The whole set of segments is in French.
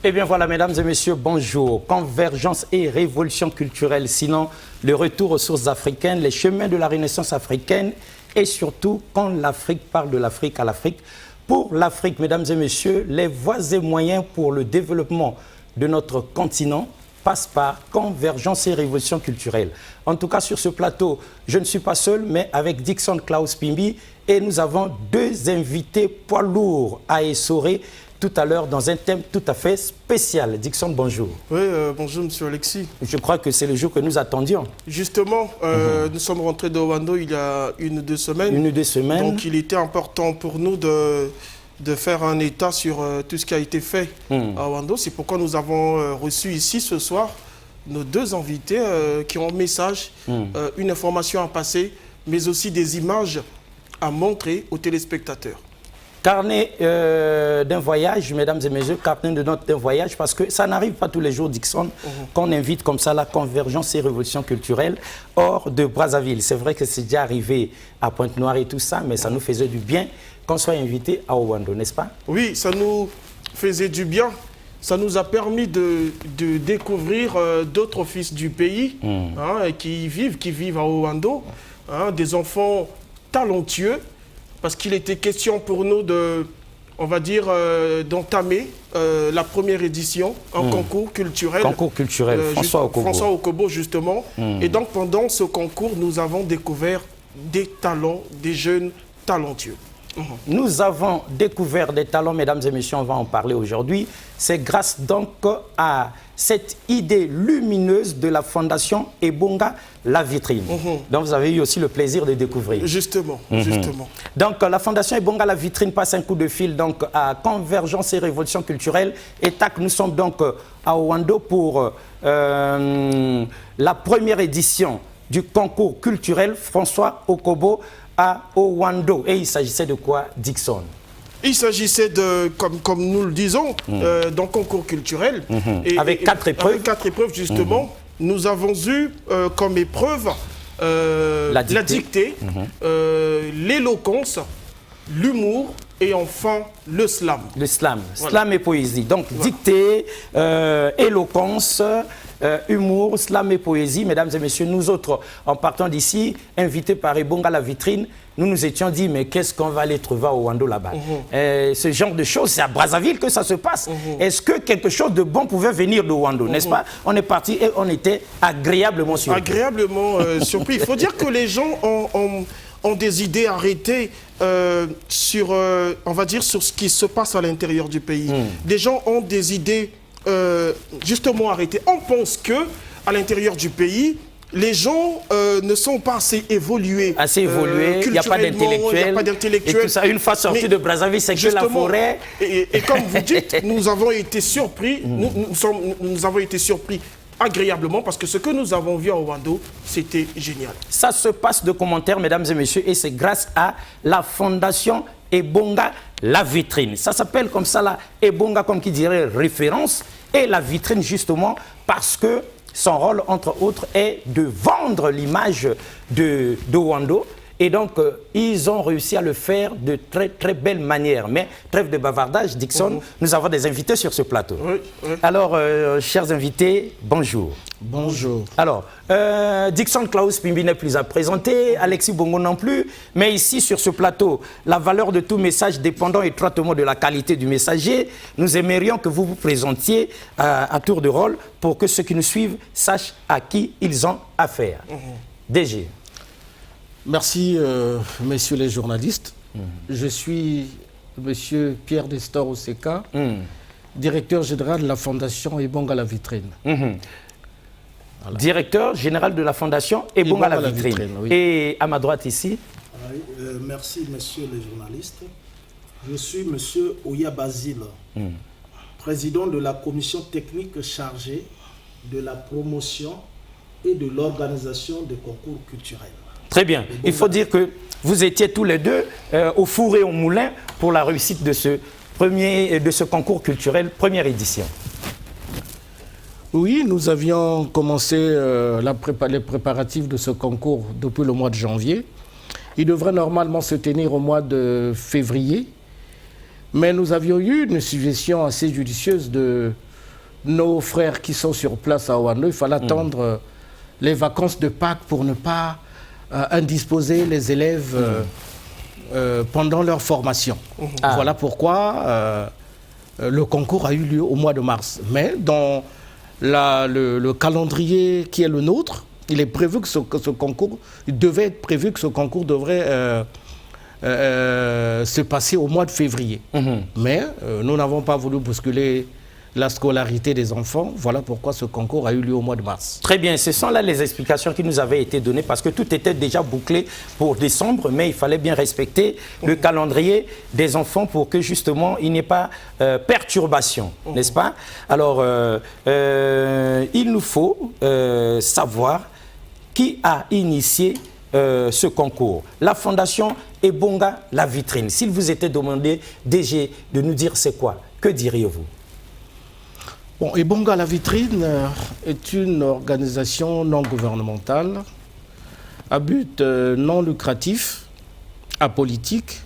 Eh bien voilà, mesdames et messieurs, bonjour. Convergence et révolution culturelle, sinon le retour aux sources africaines, les chemins de la Renaissance africaine et surtout quand l'Afrique parle de l'Afrique à l'Afrique. Pour l'Afrique, mesdames et messieurs, les voies et moyens pour le développement de notre continent passent par convergence et révolution culturelle. En tout cas, sur ce plateau, je ne suis pas seul, mais avec Dickson Klaus Pimbi et nous avons deux invités poids lourds à essorer tout à l'heure dans un thème tout à fait spécial. Dickson, bonjour. Oui, bonjour monsieur Alexis. Je crois que c'est le jour que nous attendions. Justement, nous sommes rentrés de Oando il y a 1 ou 2 semaines. 1 ou 2 semaines. Donc il était important pour nous de faire un état sur tout ce qui a été fait à Oando. C'est pourquoi nous avons reçu ici ce soir nos deux invités qui ont un message, une information à passer, mais aussi des images à montrer aux téléspectateurs. Carnet d'un voyage, mesdames et messieurs, carnet de notes d'un voyage, parce que ça n'arrive pas tous les jours, Dickson, qu'on invite comme ça la convergence et révolution culturelle hors de Brazzaville. C'est vrai que c'est déjà arrivé à Pointe-Noire et tout ça, mais ça nous faisait du bien qu'on soit invité à Oando, n'est-ce pas? Oui, ça nous faisait du bien. Ça nous a permis de découvrir d'autres fils du pays qui vivent à Oando, des enfants talentueux, parce qu'il était question pour nous d'entamer la première édition, un concours culturel. Concours culturel, François Okobo. François Okobo, justement. Et donc, pendant ce concours, nous avons découvert des talents, des jeunes talentueux. Nous avons découvert des talents, mesdames et messieurs, on va en parler aujourd'hui. C'est grâce donc à cette idée lumineuse de la Fondation Ebonga La Vitrine. Donc vous avez eu aussi le plaisir de découvrir. Justement, justement. Donc la Fondation Ebonga La Vitrine passe un coup de fil donc, à Convergence et Révolution culturelle. Et tac, nous sommes donc à Oando pour la première édition du concours culturel François Okobo à Oando. Et il s'agissait de quoi, Dickson? Il s'agissait de, comme nous le disons, d'un concours culturel. Avec 4 épreuves. Avec 4 épreuves, justement. Nous avons eu comme épreuve la dictée, l'éloquence, l'humour et enfin le slam. Le slam. Voilà. Slam et poésie. Donc, dictée, éloquence, humour, slam et poésie. Mesdames et messieurs, nous autres, en partant d'ici, invités par Ebonga La Vitrine, nous nous étions dit, mais qu'est-ce qu'on va aller trouver au Oando là-bas? Ce genre de choses, c'est à Brazzaville que ça se passe. Est-ce que quelque chose de bon pouvait venir de Oando, n'est-ce pas? On est parti et on était agréablement surpris. Agréablement surpris. Il faut dire que les gens ont des idées arrêtées sur, on va dire, sur ce qui se passe à l'intérieur du pays. Les gens ont des idées justement arrêtées. On pense que à l'intérieur du pays, les gens ne sont pas assez évolués. Assez évolués, il n'y a pas d'intellectuels. Et tout ça, une fois sorti de Brazzaville, c'est que la forêt. Et comme vous dites, nous avons été surpris, nous avons été surpris agréablement parce que ce que nous avons vu à Oando, c'était génial. Ça se passe de commentaires, mesdames et messieurs, et c'est grâce à la Fondation Ebonga La Vitrine. Ça s'appelle comme ça, la Ebonga, comme qui dirait référence, et la vitrine justement parce que son rôle, entre autres, est de vendre l'image de Oando. Et donc, ils ont réussi à le faire de très, très belle manière. Mais, trêve de bavardage, Dickson, nous avons des invités sur ce plateau. Alors, chers invités, bonjour. Bonjour. Alors, Dickson Klaus Pimbi n'est plus à présenter, Alexis Bongo non plus. Mais ici, sur ce plateau, la valeur de tout message dépendant étroitement de la qualité du messager, nous aimerions que vous vous présentiez à tour de rôle pour que ceux qui nous suivent sachent à qui ils ont affaire. DG. Merci, messieurs les journalistes. Je suis monsieur Pierre Destor Oseka, directeur général de la Fondation Ebonga La Vitrine. Voilà. Directeur général de la Fondation Ebonga La Vitrine. Oui. Et à ma droite ici. Merci, messieurs les journalistes. Je suis monsieur Oya Basile, président de la commission technique chargée de la promotion et de l'organisation des concours culturels. Très bien. Il faut dire que vous étiez tous les deux au four et au moulin pour la réussite de ce concours culturel, première édition. Oui, nous avions commencé les préparatifs de ce concours depuis le mois de janvier. Il devrait normalement se tenir au mois de février. Mais nous avions eu une suggestion assez judicieuse de nos frères qui sont sur place à Ouando, il fallait attendre les vacances de Pâques pour ne pas indisposer les élèves pendant leur formation. Voilà pourquoi le concours a eu lieu au mois de mars. Mais dans le calendrier qui est le nôtre, il est prévu que ce concours, il devait être prévu que ce concours devrait se passer au mois de février. Mais nous n'avons pas voulu bousculer la scolarité des enfants. Voilà pourquoi ce concours a eu lieu au mois de mars. Très bien, ce sont là les explications qui nous avaient été données parce que tout était déjà bouclé pour décembre, mais il fallait bien respecter le calendrier des enfants pour que justement il n'y ait pas perturbation, n'est-ce pas? Alors, il nous faut savoir qui a initié ce concours. La Fondation Ebonga La Vitrine. S'il vous était demandé, DG, de nous dire c'est quoi, que diriez-vous? Bon, Ebonga La Vitrine est une organisation non gouvernementale à but non lucratif, apolitique,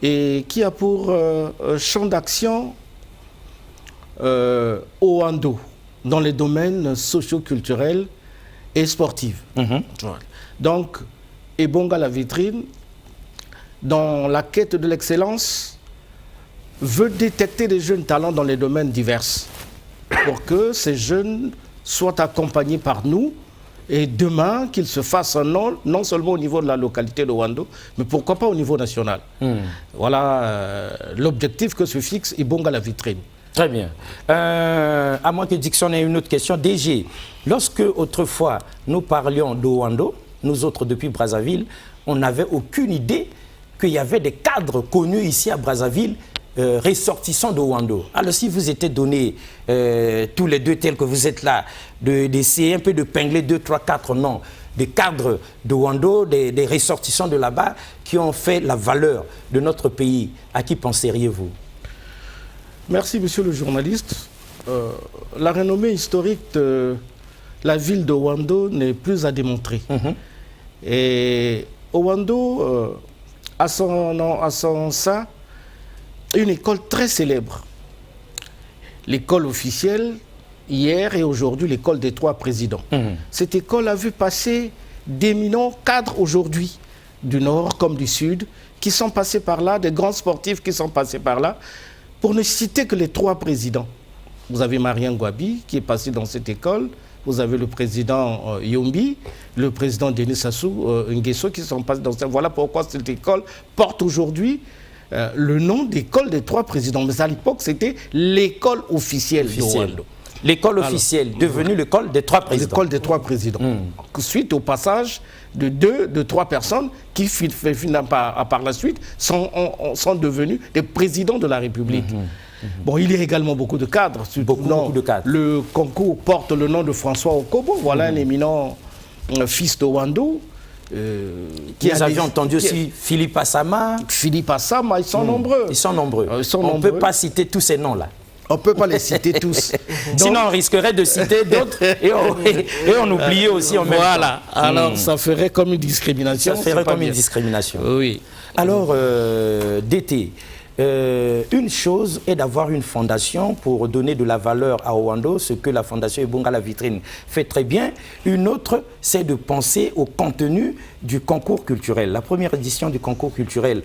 et qui a pour champ d'action au Ouando, dans les domaines socio-culturels et sportifs. Voilà. Donc, Ebonga La Vitrine, dans la quête de l'excellence, veut détecter des jeunes talents dans les domaines divers pour que ces jeunes soient accompagnés par nous et demain qu'ils se fassent un nom, non seulement au niveau de la localité de Ouando, mais pourquoi pas au niveau national. Voilà l'objectif que se fixe Ebonga La Vitrine. Très bien. À moins que Dixon ait une autre question. DG, lorsque autrefois nous parlions de Ouando, nous autres depuis Brazzaville, on n'avait aucune idée qu'il y avait des cadres connus ici à Brazzaville ressortissants de Ouando. Alors si vous étiez donné tous les deux tels que vous êtes là, d'essayer un peu de pingler 2, 3, 4 noms des cadres de Ouando, des ressortissants de là-bas qui ont fait la valeur de notre pays, à qui penseriez-vous? Merci, monsieur le journaliste. La renommée historique de la ville de Ouando n'est plus à démontrer. Et Ouando a son sein une école très célèbre. L'école officielle, hier et aujourd'hui, l'école des 3 présidents. Cette école a vu passer d'éminents cadres aujourd'hui, du nord comme du sud, qui sont passés par là, des grands sportifs qui sont passés par là. Pour ne citer que les 3 présidents. Vous avez Marien Gouabi qui est passé dans cette école, vous avez le président Yombi, le président Denis Sassou Nguesso qui sont passés dans cette... Voilà pourquoi cette école porte aujourd'hui le nom d'école des 3 présidents. Mais à l'époque, c'était l'école officielle de Ouando. L'école officielle, devenue l'école des 3 présidents. L'école des 3 présidents. Suite au passage de 3 personnes qui, finalement, par la suite, sont devenus des présidents de la République. Bon, il y a également beaucoup de cadres. Beaucoup de cadres. Le concours porte le nom de François Okobo. Voilà un éminent fils de Ouando. Nous avions entendu aussi Philippe Assama. Philippe Assama, ils sont nombreux. Ils sont nombreux. On ne peut pas citer tous ces noms-là. On ne peut pas les citer tous. Sinon, on risquerait de citer d'autres et on oubliait aussi en même temps. Voilà. Alors, ça ferait comme une discrimination. Ça ferait comme une discrimination. Oui. Alors, DT, une chose est d'avoir une fondation pour donner de la valeur à Ouando, ce que la Fondation Ebonga La Vitrine fait très bien. Une autre, c'est de penser au contenu du concours culturel. La première édition du concours culturel,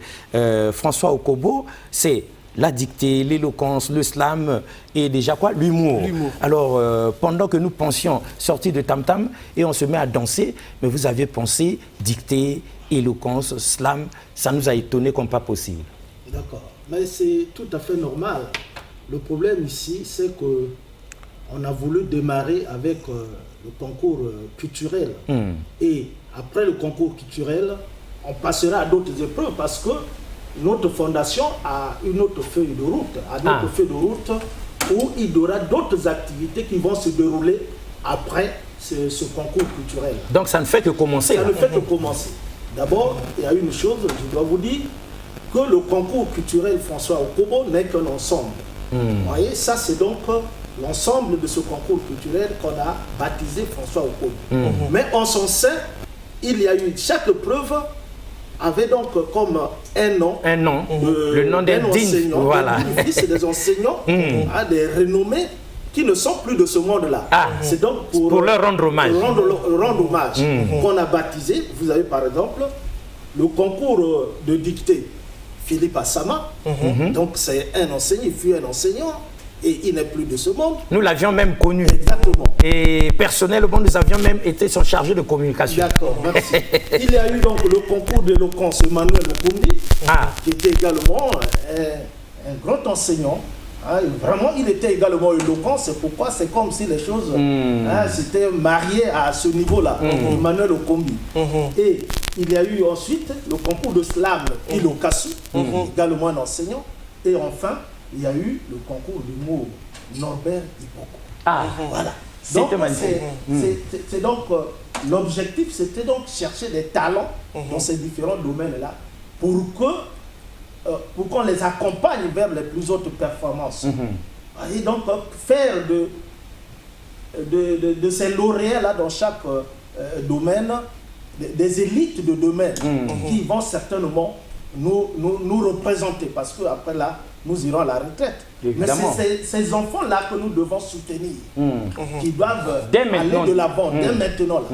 François Okobo, c'est la dictée, l'éloquence, le slam et déjà quoi? L'humour. Alors, pendant que nous pensions sortir de Tam Tam et on se met à danser, mais vous avez pensé dictée, éloquence, slam, ça nous a étonnés comme pas possible. D'accord. Mais c'est tout à fait normal. Le problème ici, c'est qu'on a voulu démarrer avec le concours culturel. Et après le concours culturel, on passera à d'autres épreuves parce que notre fondation a une autre feuille de route, feuille de route où il y aura d'autres activités qui vont se dérouler après ce concours culturel. Donc ça ne fait que commencer. Ça ne fait que commencer. D'abord, il y a une chose, je dois vous dire, que le concours culturel François Okobo n'est qu'un ensemble. Vous voyez, ça c'est donc l'ensemble de ce concours culturel qu'on a baptisé François Okobo. Mais en son sein, il y a eu chaque preuve avait donc comme un nom. Le nom des dignes. Voilà. Des enseignants, des renommés qui ne sont plus de ce monde-là. C'est donc pour leur rendre hommage. Rendre hommage qu'on a baptisé. Vous avez par exemple le concours de dictée Philippe Assama. Donc c'est un enseignant, il fut un enseignant et il n'est plus de ce monde. Nous l'avions même connu. Exactement. Et personnellement, nous avions même été son chargé de communication. D'accord, merci. Il y a eu donc le concours d'éloquence Emmanuel Okombi, qui était également un grand enseignant. Vraiment, il était également éloquent, c'est pourquoi c'est comme si les choses s'étaient mariées à ce niveau-là, Emmanuel Okombi. Et il y a eu ensuite le concours de slam Ilokasu, également un enseignant. Et enfin, il y a eu le concours du mot Norbert Iboko. Voilà. Donc, c'est donc l'objectif, c'était donc chercher des talents dans ces différents domaines-là pour qu'on les accompagne vers les plus hautes performances. Et donc, faire de ces lauréats-là dans chaque domaine, des élites de domaine qui vont certainement nous représenter, parce qu'après là, nous irons à la retraite. Évidemment. Mais c'est ces enfants-là que nous devons soutenir, qui doivent aller de l'avant, dès maintenant. Là.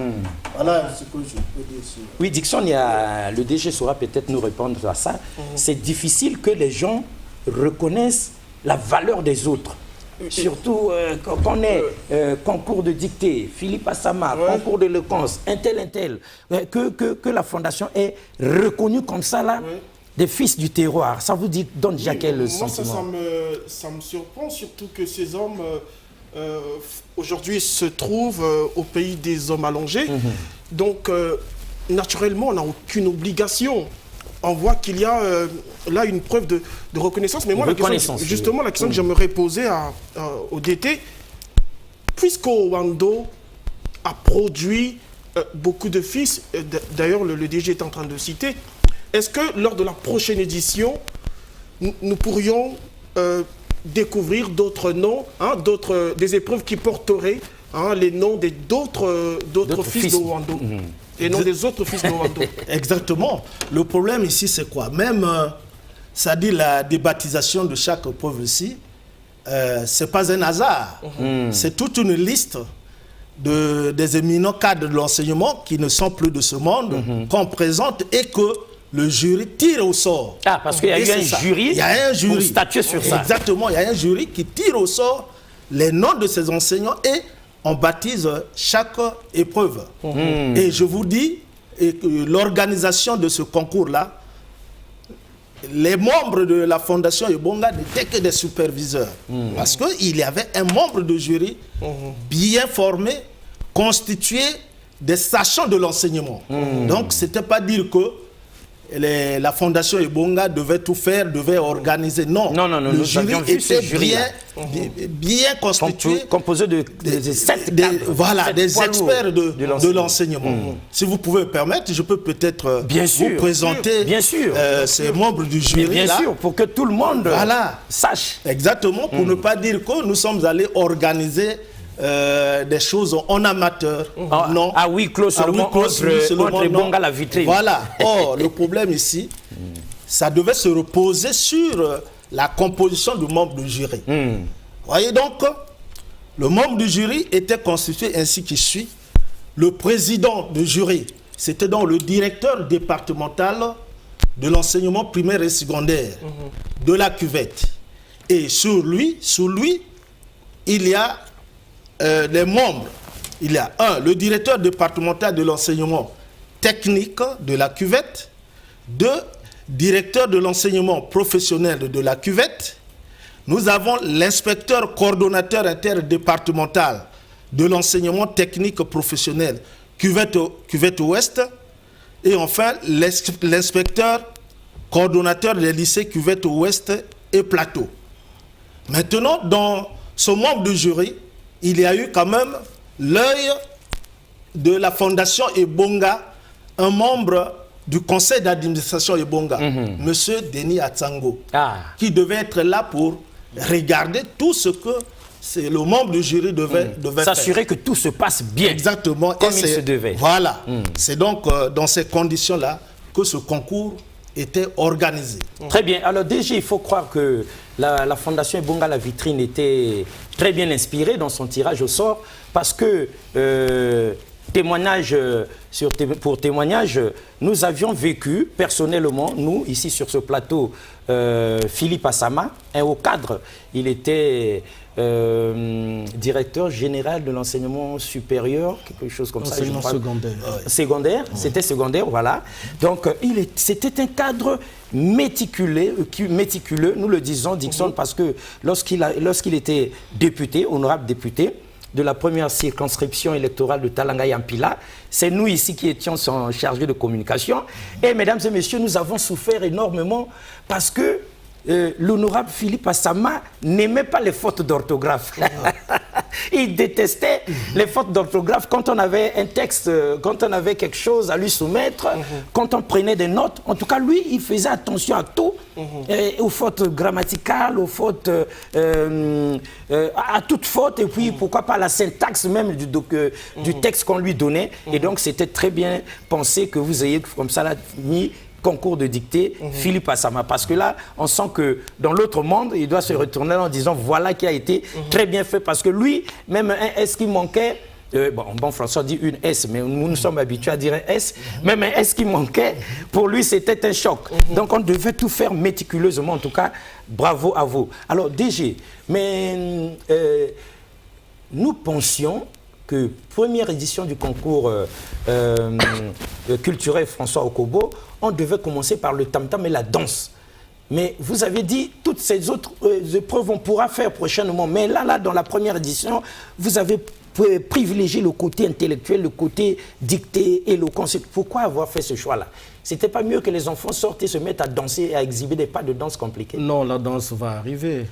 Voilà ce que je peux dire sur... Oui, Dickson, le DG saura peut-être nous répondre à ça. C'est difficile que les gens reconnaissent la valeur des autres. Surtout quand on est concours de dictée, Philippe Assama, concours d'éloquence, un tel, que la fondation est reconnue comme ça là, des fils du terroir. Ça vous donne déjà quel sentiment? Ça me surprend, surtout que ces hommes aujourd'hui se trouvent au pays des hommes allongés. Donc naturellement, on n'a aucune obligation. On voit qu'il y a là une preuve de reconnaissance. Mais moi, la question que j'aimerais poser au DT, puisque Owando a produit beaucoup de fils, d'ailleurs le DG est en train de citer, est-ce que lors de la prochaine édition, nous pourrions découvrir d'autres noms, des épreuves qui porteraient les noms d'autres fils d'Owando et non des autres fils d'Owando? Exactement. Le problème ici, c'est quoi? Même, ça dit la débaptisation de chaque épreuve ici, c'est pas un hasard. C'est toute une liste des éminents cadres de l'enseignement qui ne sont plus de ce monde, qu'on présente et que le jury tire au sort. Parce qu'il y a eu un jury. Il y a un jury pour statuer sur ça. Exactement, il y a un jury qui tire au sort les noms de ces enseignants et on baptise chaque épreuve. Et je vous dis, l'organisation de ce concours-là, les membres de la Fondation Ebonga n'étaient que des superviseurs. Parce qu'il y avait un membre de jury bien formé, constitué des sachants de l'enseignement. Donc, ce n'était pas dire que la Fondation Ebonga devait tout faire, devait organiser. Non, le jury était bien constitué. Composé des experts de l'enseignement. Si vous pouvez me permettre, je peux peut-être vous présenter ces membres du jury. Bien sûr, pour que tout le monde sache. Exactement, pour ne pas dire que nous sommes allés organiser des choses en amateur. Non. À huis clos seulement, entre Bonga la vitrine. Voilà. Or, le problème ici, ça devait se reposer sur la composition du membre du jury. Voyez donc, le membre du jury était constitué ainsi qu'il suit. Le président du jury, c'était donc le directeur départemental de l'enseignement primaire et secondaire de la cuvette. Et sous lui, il y a les membres. Il y a le directeur départemental de l'enseignement technique de la cuvette, 2, directeur de l'enseignement professionnel de la cuvette. Nous avons l'inspecteur coordonnateur interdépartemental de l'enseignement technique professionnel cuvette ouest. Et enfin, l'inspecteur coordonnateur des lycées cuvette ouest et plateau. Maintenant, dans ce membre de jury, il y a eu quand même l'œil de la Fondation Ebonga, un membre du conseil d'administration Ebonga, Monsieur Denis Atsango, qui devait être là pour regarder tout ce que le membre du jury devait faire. S'assurer que tout se passe bien. Exactement. Comme il se devait. Voilà. C'est donc dans ces conditions-là que ce concours était organisé. Très bien. Alors déjà, il faut croire que la Fondation Ebonga La Vitrine était très bien inspirée dans son tirage au sort parce que, pour témoignage, nous avions vécu personnellement, nous, ici sur ce plateau, Philippe Assama, un haut cadre. Il était directeur général de l'enseignement supérieur, quelque chose comme ça. Enseignement secondaire. Secondaire, c'était secondaire, voilà. Donc, c'était un cadre méticuleux, nous le disons, Dickson, parce que lorsqu'il était député, honorable député, de la première circonscription électorale de Talanga-Yampila. C'est nous ici qui étions chargés de communication. Et mesdames et messieurs, nous avons souffert énormément parce que l'honorable Philippe Assama n'aimait pas les fautes d'orthographe. Il détestait les fautes d'orthographe quand on avait un texte, quand on avait quelque chose à lui soumettre, quand on prenait des notes. En tout cas, lui, il faisait attention à tout, aux fautes grammaticales, aux fautes, à toutes fautes, et puis pourquoi pas la syntaxe même du texte qu'on lui donnait. Et donc, c'était très bien pensé que vous ayez comme ça là, mis concours de dictée, Philippe Assama. Parce que là, on sent que dans l'autre monde, il doit se retourner en disant voilà qui a été très bien fait. Parce que lui, même un S qui manquait, bon, François dit une S, mais nous sommes habitués à dire un S. Même un S qui manquait, pour lui, c'était un choc. Donc, on devait tout faire méticuleusement. En tout cas, bravo à vous. Alors, DG, mais nous pensions que première édition du concours culturel François Okobo, on devait commencer par le tam-tam et la danse. Mais vous avez dit, toutes ces autres épreuves, on pourra faire prochainement. Mais là, dans la première édition, vous avez privilégié le côté intellectuel, le côté dicté, éloquent. Pourquoi avoir fait ce choix-là? C'était pas mieux que les enfants sortent et se mettent à danser et à exhiber des pas de danse compliqués? Non, la danse va arriver.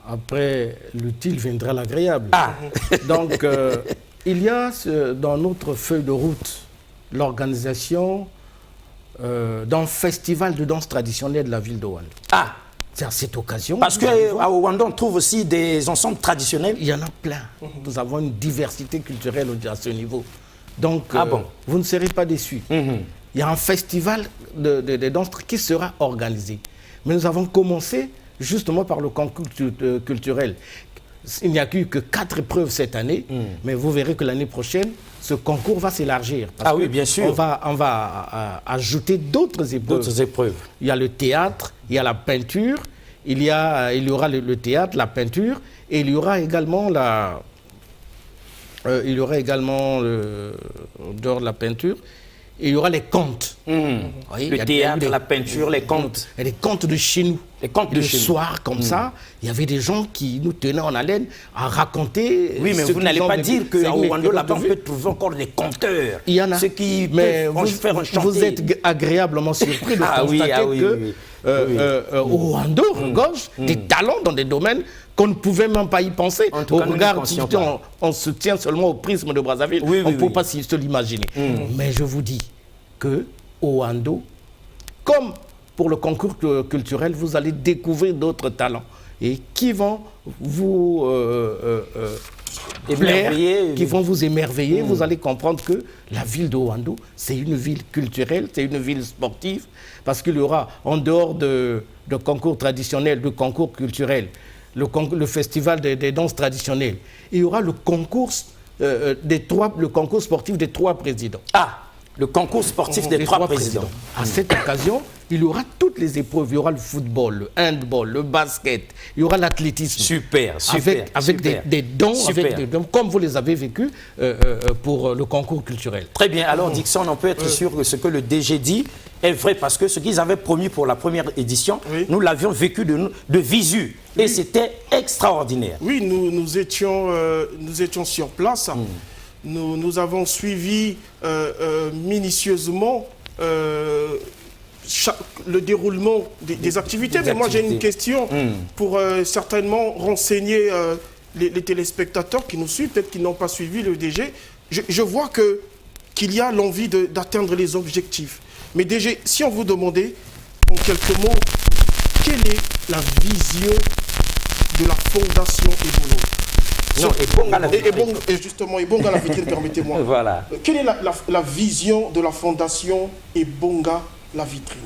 Après, l'utile viendra l'agréable. Donc, il y a dans notre feuille de route l'organisation d'un festival de danse traditionnelle de la ville de Ouando. C'est à cette occasion. Parce qu'à Ouando, on trouve aussi des ensembles traditionnels. Il y en a plein. Nous avons une diversité culturelle à ce niveau. Donc, vous ne serez pas déçus. Il y a un festival de danse qui sera organisé. Mais nous avons commencé justement par le concours culturel. Il n'y a eu que 4 épreuves cette année, mais vous verrez que l'année prochaine, ce concours va s'élargir. Oui, bien sûr. On va ajouter d'autres épreuves. Il y a le théâtre, il y a la peinture, il y aura le théâtre, la peinture, et il y aura également dehors de la peinture, il y aura les contes. Le théâtre, la peinture, les contes. Et les contes de chez nous. Les contes de chez nous. Le soir, comme ça, il y avait des gens qui nous tenaient en haleine à raconter. Oui, mais vous n'allez pas dire qu'à Ouando, là-bas, on peut trouver encore des conteurs. Il y en a. Ceux qui peuvent faire chanter. Vous êtes agréablement surpris de constater que Ouando regorge des talents dans des domaines qu'on ne pouvait même pas y penser. On se tient seulement au prisme de Brazzaville. On ne peut pas se l'imaginer. Mais je vous dis que Ouando, comme pour le concours culturel, vous allez découvrir d'autres talents et qui vont vous qui vont vous émerveiller. Vous allez comprendre que la ville de Ouando, c'est une ville culturelle, c'est une ville sportive, parce qu'il y aura, en dehors de concours traditionnels, de concours culturels, le festival des danses traditionnelles, il y aura le concours, le concours sportif des 3 présidents. Le concours sportif des 3 présidents. À cette occasion, il y aura toutes les épreuves. Il y aura le football, le handball, le basket, il y aura l'athlétisme. Super. Avec des dons, comme vous les avez vécus pour le concours culturel. Très bien. Alors, Dickson, on peut être sûr que ce que le DG dit est vrai, parce que ce qu'ils avaient promis pour la première édition, nous l'avions vécu de visu. Et c'était extraordinaire. Oui, nous étions sur place. Nous avons suivi minutieusement le déroulement des activités. Mais moi, j'ai une question pour certainement renseigner les téléspectateurs qui nous suivent, peut-être qu'ils n'ont pas suivi le DG. Je vois qu'il y a l'envie d'atteindre les objectifs. Mais DG, si on vous demandait, en quelques mots, quelle est la vision de la Fondation Ebolo? Ebonga La Vitrine, permettez-moi. Voilà. Quelle est la vision de la Fondation Ebonga La Vitrine?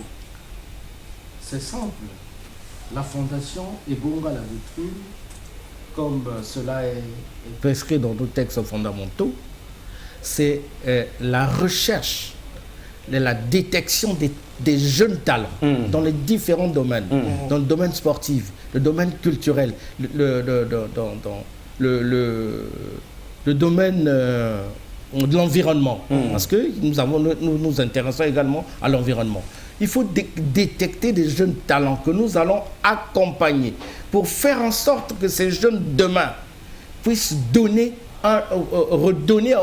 C'est simple. La fondation Ebonga la vitrine, comme cela est prescrit dans nos textes fondamentaux, c'est la recherche, la détection des jeunes talents dans les différents domaines, dans le domaine sportif, le domaine culturel, le domaine de l'environnement, parce que nous nous intéressons également à l'environnement. Il faut détecter des jeunes talents que nous allons accompagner pour faire en sorte que ces jeunes demain puissent redonner à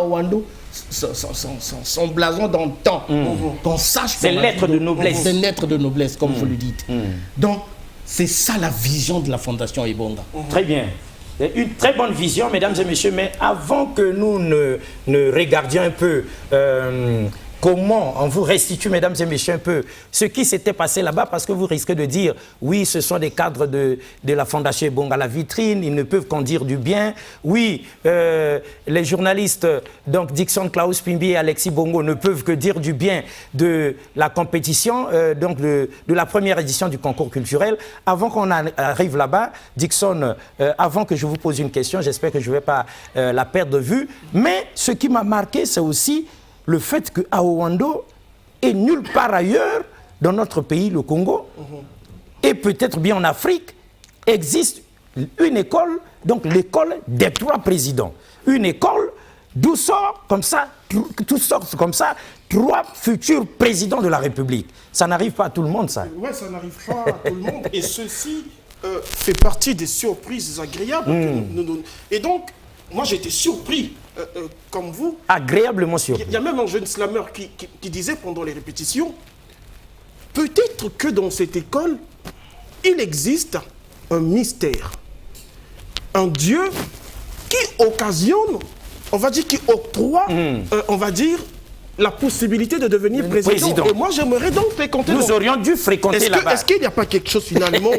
Owando son blason dans le temps, qu'on sache ses lettres de noblesse. Ses lettres de noblesse, comme vous le dites. Donc, c'est ça la vision de la Fondation Ebonga. Très bien. Une très bonne vision, mesdames et messieurs, mais avant que nous ne regardions un peu comment on vous restitue, mesdames et messieurs, un peu ce qui s'était passé là-bas, parce que vous risquez de dire, oui, ce sont des cadres de la Fondation Ebonga la vitrine, ils ne peuvent qu'en dire du bien. Oui, les journalistes, donc Dickson Klaus Pimbi et Alexis Bongo, ne peuvent que dire du bien de la compétition, donc de la première édition du concours culturel. Avant qu'on arrive là-bas, Dickson, avant que je vous pose une question, j'espère que je ne vais pas la perdre de vue, mais ce qui m'a marqué, c'est aussi le fait qu'à Owando et nulle part ailleurs dans notre pays, le Congo, et peut-être bien en Afrique, existe une école, donc l'école des 3 présidents. Une école d'où sortent comme ça 3 futurs présidents de la République. Ça n'arrive pas à tout le monde, ça. Oui, ça n'arrive pas à tout le monde. Et ceci fait partie des surprises agréables. Et donc, moi, j'étais surpris, comme vous. Agréablement surpris. Il y a même un jeune slammer qui disait pendant les répétitions, peut-être que dans cette école, il existe un mystère. Un Dieu qui occasionne, on va dire, qui octroie, on va dire, la possibilité de devenir président. Et moi, j'aimerais donc fréquenter... Nous aurions dû fréquenter là-bas. Est-ce qu'il n'y a pas quelque chose, finalement,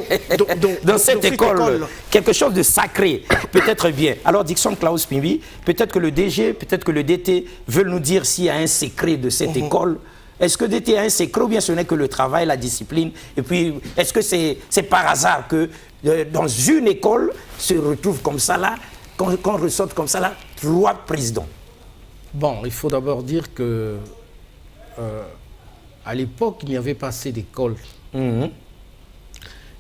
dans cette école, quelque chose de sacré, peut-être bien. Alors, Dickson Klaus Pimbi, peut-être que le DG, peut-être que le DT veulent nous dire s'il y a un secret de cette école. Est-ce que DT a un secret ou bien ce n'est que le travail, la discipline? Et puis, est-ce que c'est par hasard que dans une école se retrouve comme ça là, qu'on ressorte comme ça là, 3 présidents? Bon, il faut d'abord dire que à l'époque, il n'y avait pas assez d'écoles.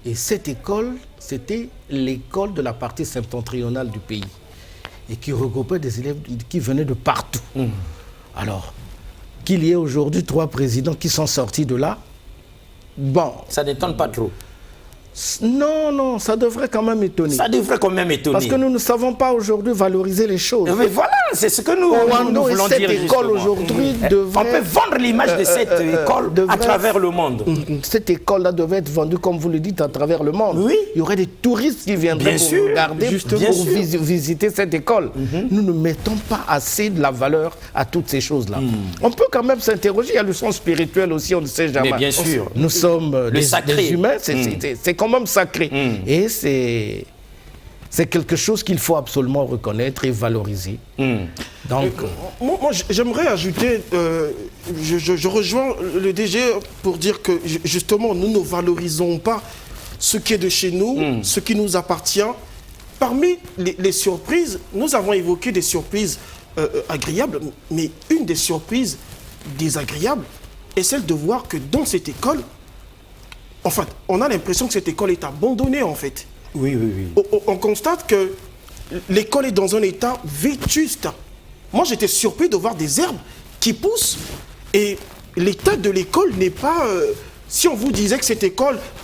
Et cette école, c'était l'école de la partie septentrionale du pays et qui regroupait des élèves qui venaient de partout. Alors, qu'il y ait aujourd'hui 3 présidents qui sont sortis de là, bon... Ça n'étonne pas trop. Non, ça devrait quand même étonner. Ça devrait quand même étonner. Parce que nous ne savons pas aujourd'hui valoriser les choses. Mais voilà, c'est ce que nous voulons dire. Cette école aujourd'hui devrait... On peut vendre l'image de cette école à travers le monde. Cette école-là devait être vendue, comme vous le dites, à travers le monde. Oui. Il y aurait des touristes qui viendraient pour regarder, pour visiter cette école. Nous ne mettons pas assez de la valeur à toutes ces choses-là. On peut quand même s'interroger. Il y a le sens spirituel aussi, on ne sait jamais. Mais bien sûr. Nous sommes des humains, c'est quand même sacré. Et c'est quelque chose qu'il faut absolument reconnaître et valoriser. Donc, moi j'aimerais ajouter, je rejoins le DG pour dire que justement nous ne valorisons pas ce qui est de chez nous, ce qui nous appartient. Parmi les surprises, nous avons évoqué des surprises agréables, mais une des surprises désagréables est celle de voir que dans cette école, en fait, on a l'impression que cette école est abandonnée, en fait. Oui. On constate que l'école est dans un état vétuste. Moi, j'étais surpris de voir des herbes qui poussent et l'état de l'école n'est pas... si on vous disait que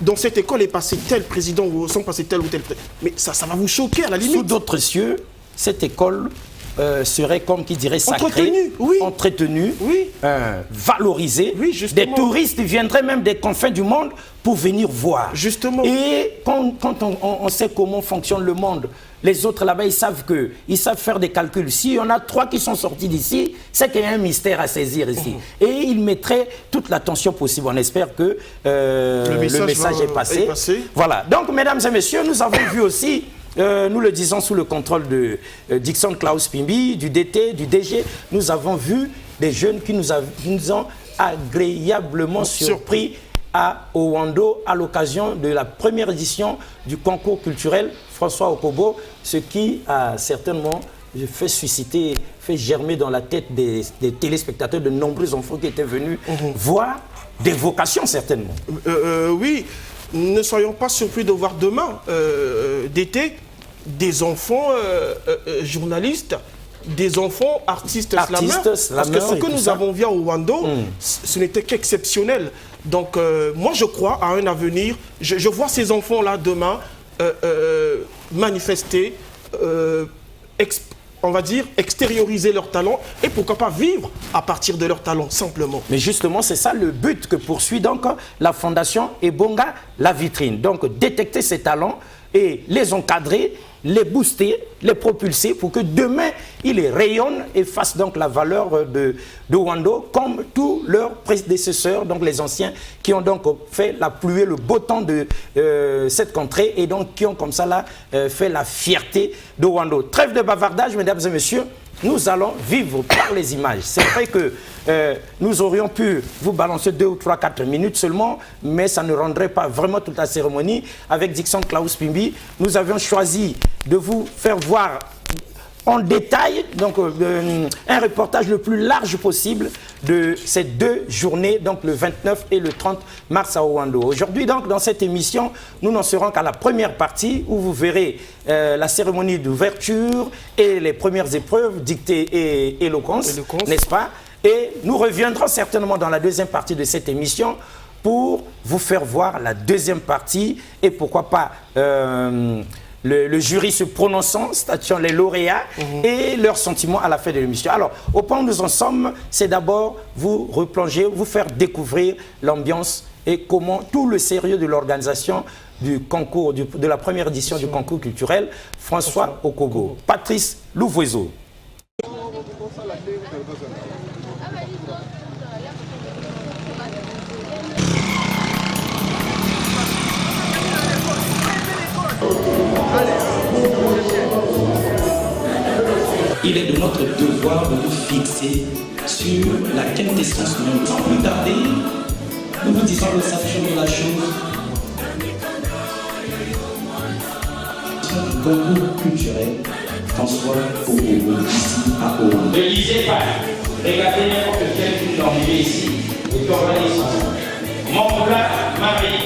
dans cette école est passé tel président ou sont passés tel ou tel... Mais ça va vous choquer à la limite. Sous d'autres cieux, cette école serait comme qui dirait sacrée, entretenue, valorisée. Oui, justement. Des touristes viendraient même des confins du monde pour venir voir. Justement. Et quand on sait comment fonctionne le monde, les autres là-bas, ils savent faire des calculs. S'il y en a 3 qui sont sortis d'ici, c'est qu'il y a un mystère à saisir ici. Et ils mettraient toute l'attention possible. On espère que le message est passé. Voilà. Donc, mesdames et messieurs, nous avons vu aussi... nous le disons sous le contrôle de Dickson Klaus Pimbi, du DT, du DG, nous avons vu des jeunes qui nous ont agréablement surpris à Owando à l'occasion de la première édition du concours culturel François Okobo, ce qui a certainement fait susciter, fait germer dans la tête des téléspectateurs de nombreux enfants qui étaient venus voir des vocations certainement. Oui, ne soyons pas surpris de voir demain, d'été, des enfants journalistes, des enfants artistes slameurs, parce que ce que nous avons vu à Owando, ce n'était qu'exceptionnel. Donc moi je crois à un avenir, je vois ces enfants-là demain manifester, on va dire, extérioriser leur talent et pourquoi pas vivre à partir de leur talent, simplement. Mais justement, c'est ça le but que poursuit donc la Fondation Ebonga La Vitrine. Donc, détecter ces talents et les encadrer, les booster, les propulser pour que demain, ils rayonnent et fassent donc la valeur de Owando comme tous leurs prédécesseurs, donc les anciens qui ont donc fait la pluie et le beau temps de cette contrée et donc qui ont comme ça là fait la fierté de Owando. Trêve de bavardage, mesdames et messieurs. Nous allons vivre par les images. C'est vrai que nous aurions pu vous balancer 2 ou 3, 4 minutes seulement, mais ça ne rendrait pas vraiment toute la cérémonie. Avec Dixon Klaus Pimbi, nous avions choisi de vous faire voir en détail donc, un reportage le plus large possible de ces 2 journées, donc le 29 et le 30 mars à Owando. Aujourd'hui, donc, dans cette émission, nous n'en serons qu'à la première partie où vous verrez la cérémonie d'ouverture et les premières épreuves, dictée et éloquence, n'est-ce pas? Et nous reviendrons certainement dans la deuxième partie de cette émission pour vous faire voir la deuxième partie et pourquoi pas le jury se prononçant, statuant les lauréats et leurs sentiments à la fin de l'émission. Alors, au point où nous en sommes, c'est d'abord vous replonger, vous faire découvrir l'ambiance et comment tout le sérieux de l'organisation du concours, de la première édition du concours culturel François Okobo. Patrice Louvoiseau. Il est de notre devoir de nous fixer sur la quintessence même. Sans plus tarder, nous vous disons le sachet de la chose. Concours culturel François Okobo, ici à Owando. Ne lisez pas, regardez n'importe quel film d'arriver ici et puis on va lire ça. Mon plat, Marie.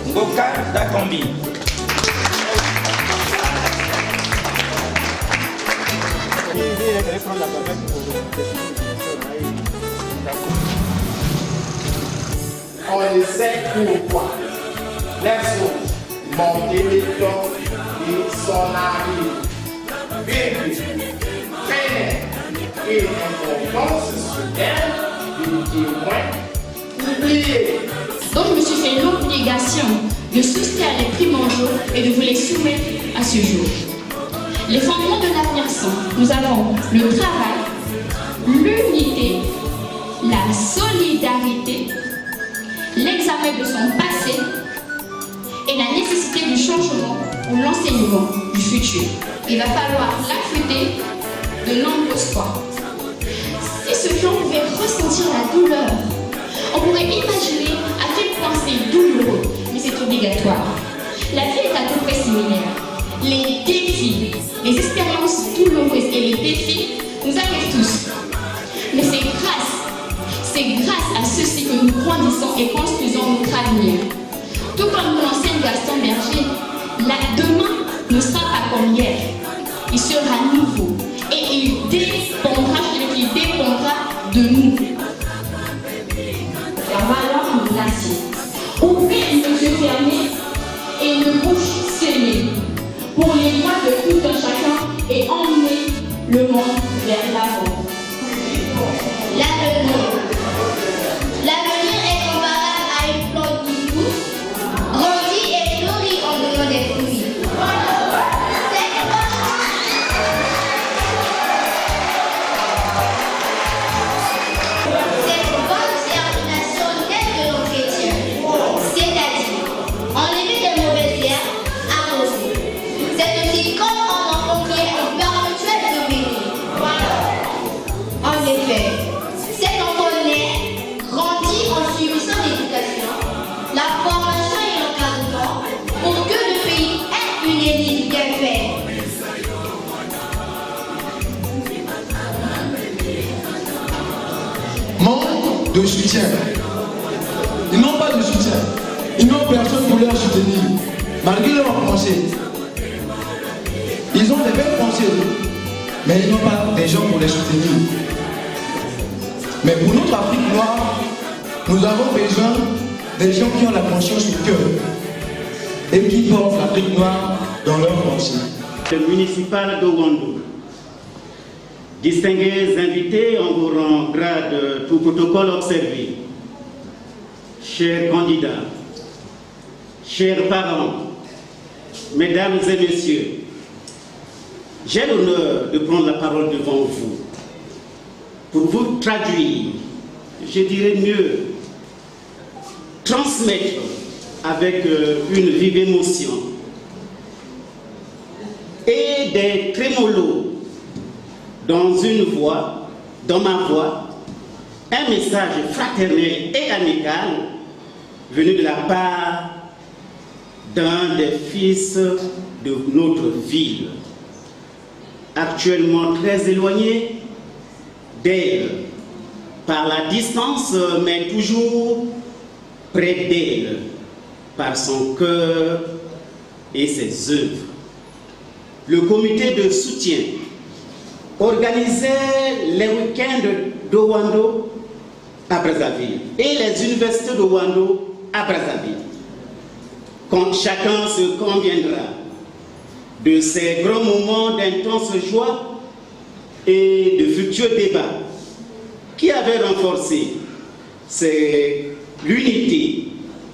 Ngoka Dakambi. On ne sait pourquoi les autres montent les temps et s'en arrivent. Bienvenue, traîner et importance soudaine du témoin oublié. Donc je me suis fait l'obligation de soustraire les primordiaux et de vous les soumettre à ce jour. Les fondements de l'avenir sont, nous avons le travail, l'unité, la solidarité, l'examen de son passé et la nécessité du changement pour l'enseignement du futur. Il va falloir l'affûter de nombreuses fois. Si ce clan pouvait ressentir la douleur, on pourrait imaginer à quel point c'est douloureux, mais c'est obligatoire. La vie est à peu près similaire. Les défis, les expériences douloureuses et les défis nous arrivent tous. Mais c'est grâce à ceci que nous grandissons et construisons notre avenir. Tout comme nous l'enseigne Gaston Berger, demain ne sera pas comme hier. Il sera nouveau et il dépendra de nous. Alors nous placer. Ouvrez les yeux fermés et une bouche scellée pour les voix de tout un chacun et emmener le monde vers l'avant. L'avenir est comparable à une plante qui pousse, grandit et fleurit en donnant des fruits. Cette bonne germination naît de nos chrétiens, c'est-à-dire enlever des mauvaises herbes, arroser. C'est aussi comme un enfant qui est en perpétuel devenir. soutien. Ils n'ont pas de soutien. Ils n'ont personne pour leur soutenir. Malgré leurs pensées. Ils ont des belles pensées, mais ils n'ont pas des gens pour les soutenir. Mais pour notre Afrique noire, nous avons besoin des gens qui ont la conscience du cœur et qui portent l'Afrique noire dans leurs pensées. Le municipal de Wando. Distingués invités, on vous rend grade tout protocole observé. Chers candidats, chers parents, mesdames et messieurs, j'ai l'honneur de prendre la parole devant vous pour vous traduire, je dirais mieux, transmettre avec une vive émotion et des trémolos dans ma voix, un message fraternel et amical venu de la part d'un des fils de notre ville, actuellement très éloigné d'elle, par la distance, mais toujours près d'elle, par son cœur et ses œuvres. Le comité de soutien organisait les week-ends de Wando à Brazzaville et les universités de Wando à Brazzaville. Quand chacun se conviendra de ces grands moments d'intense joie et de fructueux débats qui avaient renforcé l'unité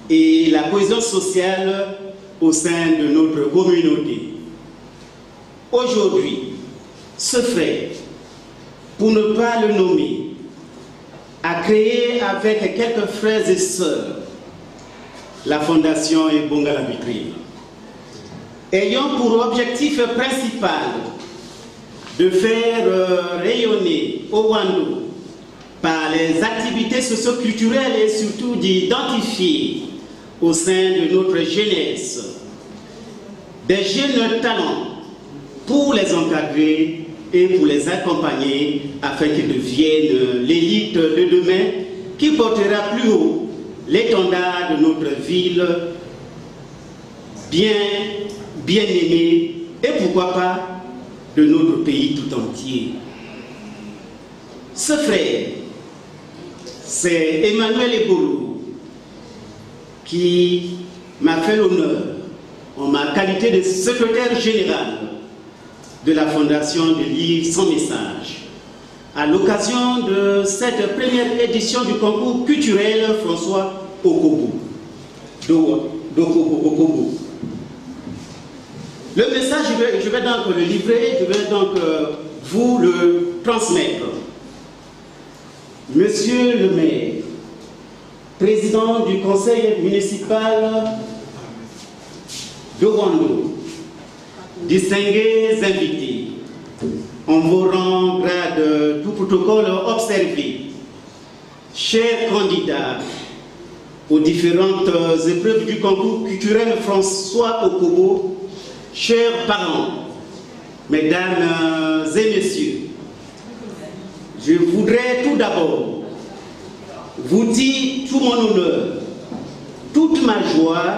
et la cohésion sociale au sein de notre communauté. Aujourd'hui, ce frère, pour ne pas le nommer, a créé avec quelques frères et sœurs la Fondation Ebonga la Vitrine, ayant pour objectif principal de faire rayonner au Wando par les activités socio-culturelles et surtout d'identifier au sein de notre jeunesse des jeunes talents pour les encadrer et pour les accompagner afin qu'ils deviennent l'élite de demain qui portera plus haut l'étendard de notre ville bien aimée et pourquoi pas de notre pays tout entier. Ce frère, c'est Emmanuel Ebolo qui m'a fait l'honneur, en ma qualité de secrétaire général de la Fondation, de lire son message à l'occasion de cette première édition du concours culturel François Okobo. Le message, je vais donc le livrer, je vais donc vous le transmettre. Monsieur le maire, président du conseil municipal de Wando, distingués invités, on vous rend grade tout protocole observé. Chers candidats aux différentes épreuves du concours culturel François Okobo, chers parents, mesdames et messieurs, je voudrais tout d'abord vous dire tout mon honneur, toute ma joie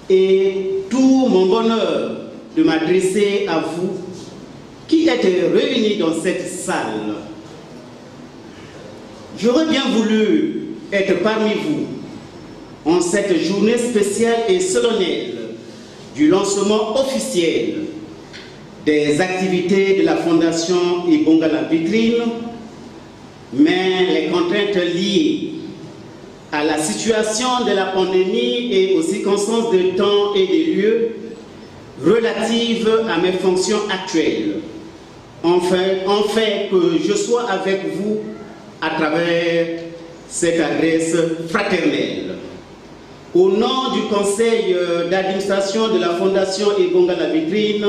et tout mon bonheur de m'adresser à vous qui êtes réunis dans cette salle. J'aurais bien voulu être parmi vous en cette journée spéciale et solennelle du lancement officiel des activités de la Fondation Ebonga la Vitrine, mais les contraintes liées à la situation de la pandémie et aux circonstances de temps et de lieu relatives à mes fonctions actuelles ont fait que je sois avec vous à travers cette adresse fraternelle. Au nom du conseil d'administration de la Fondation Ebonga la Vitrine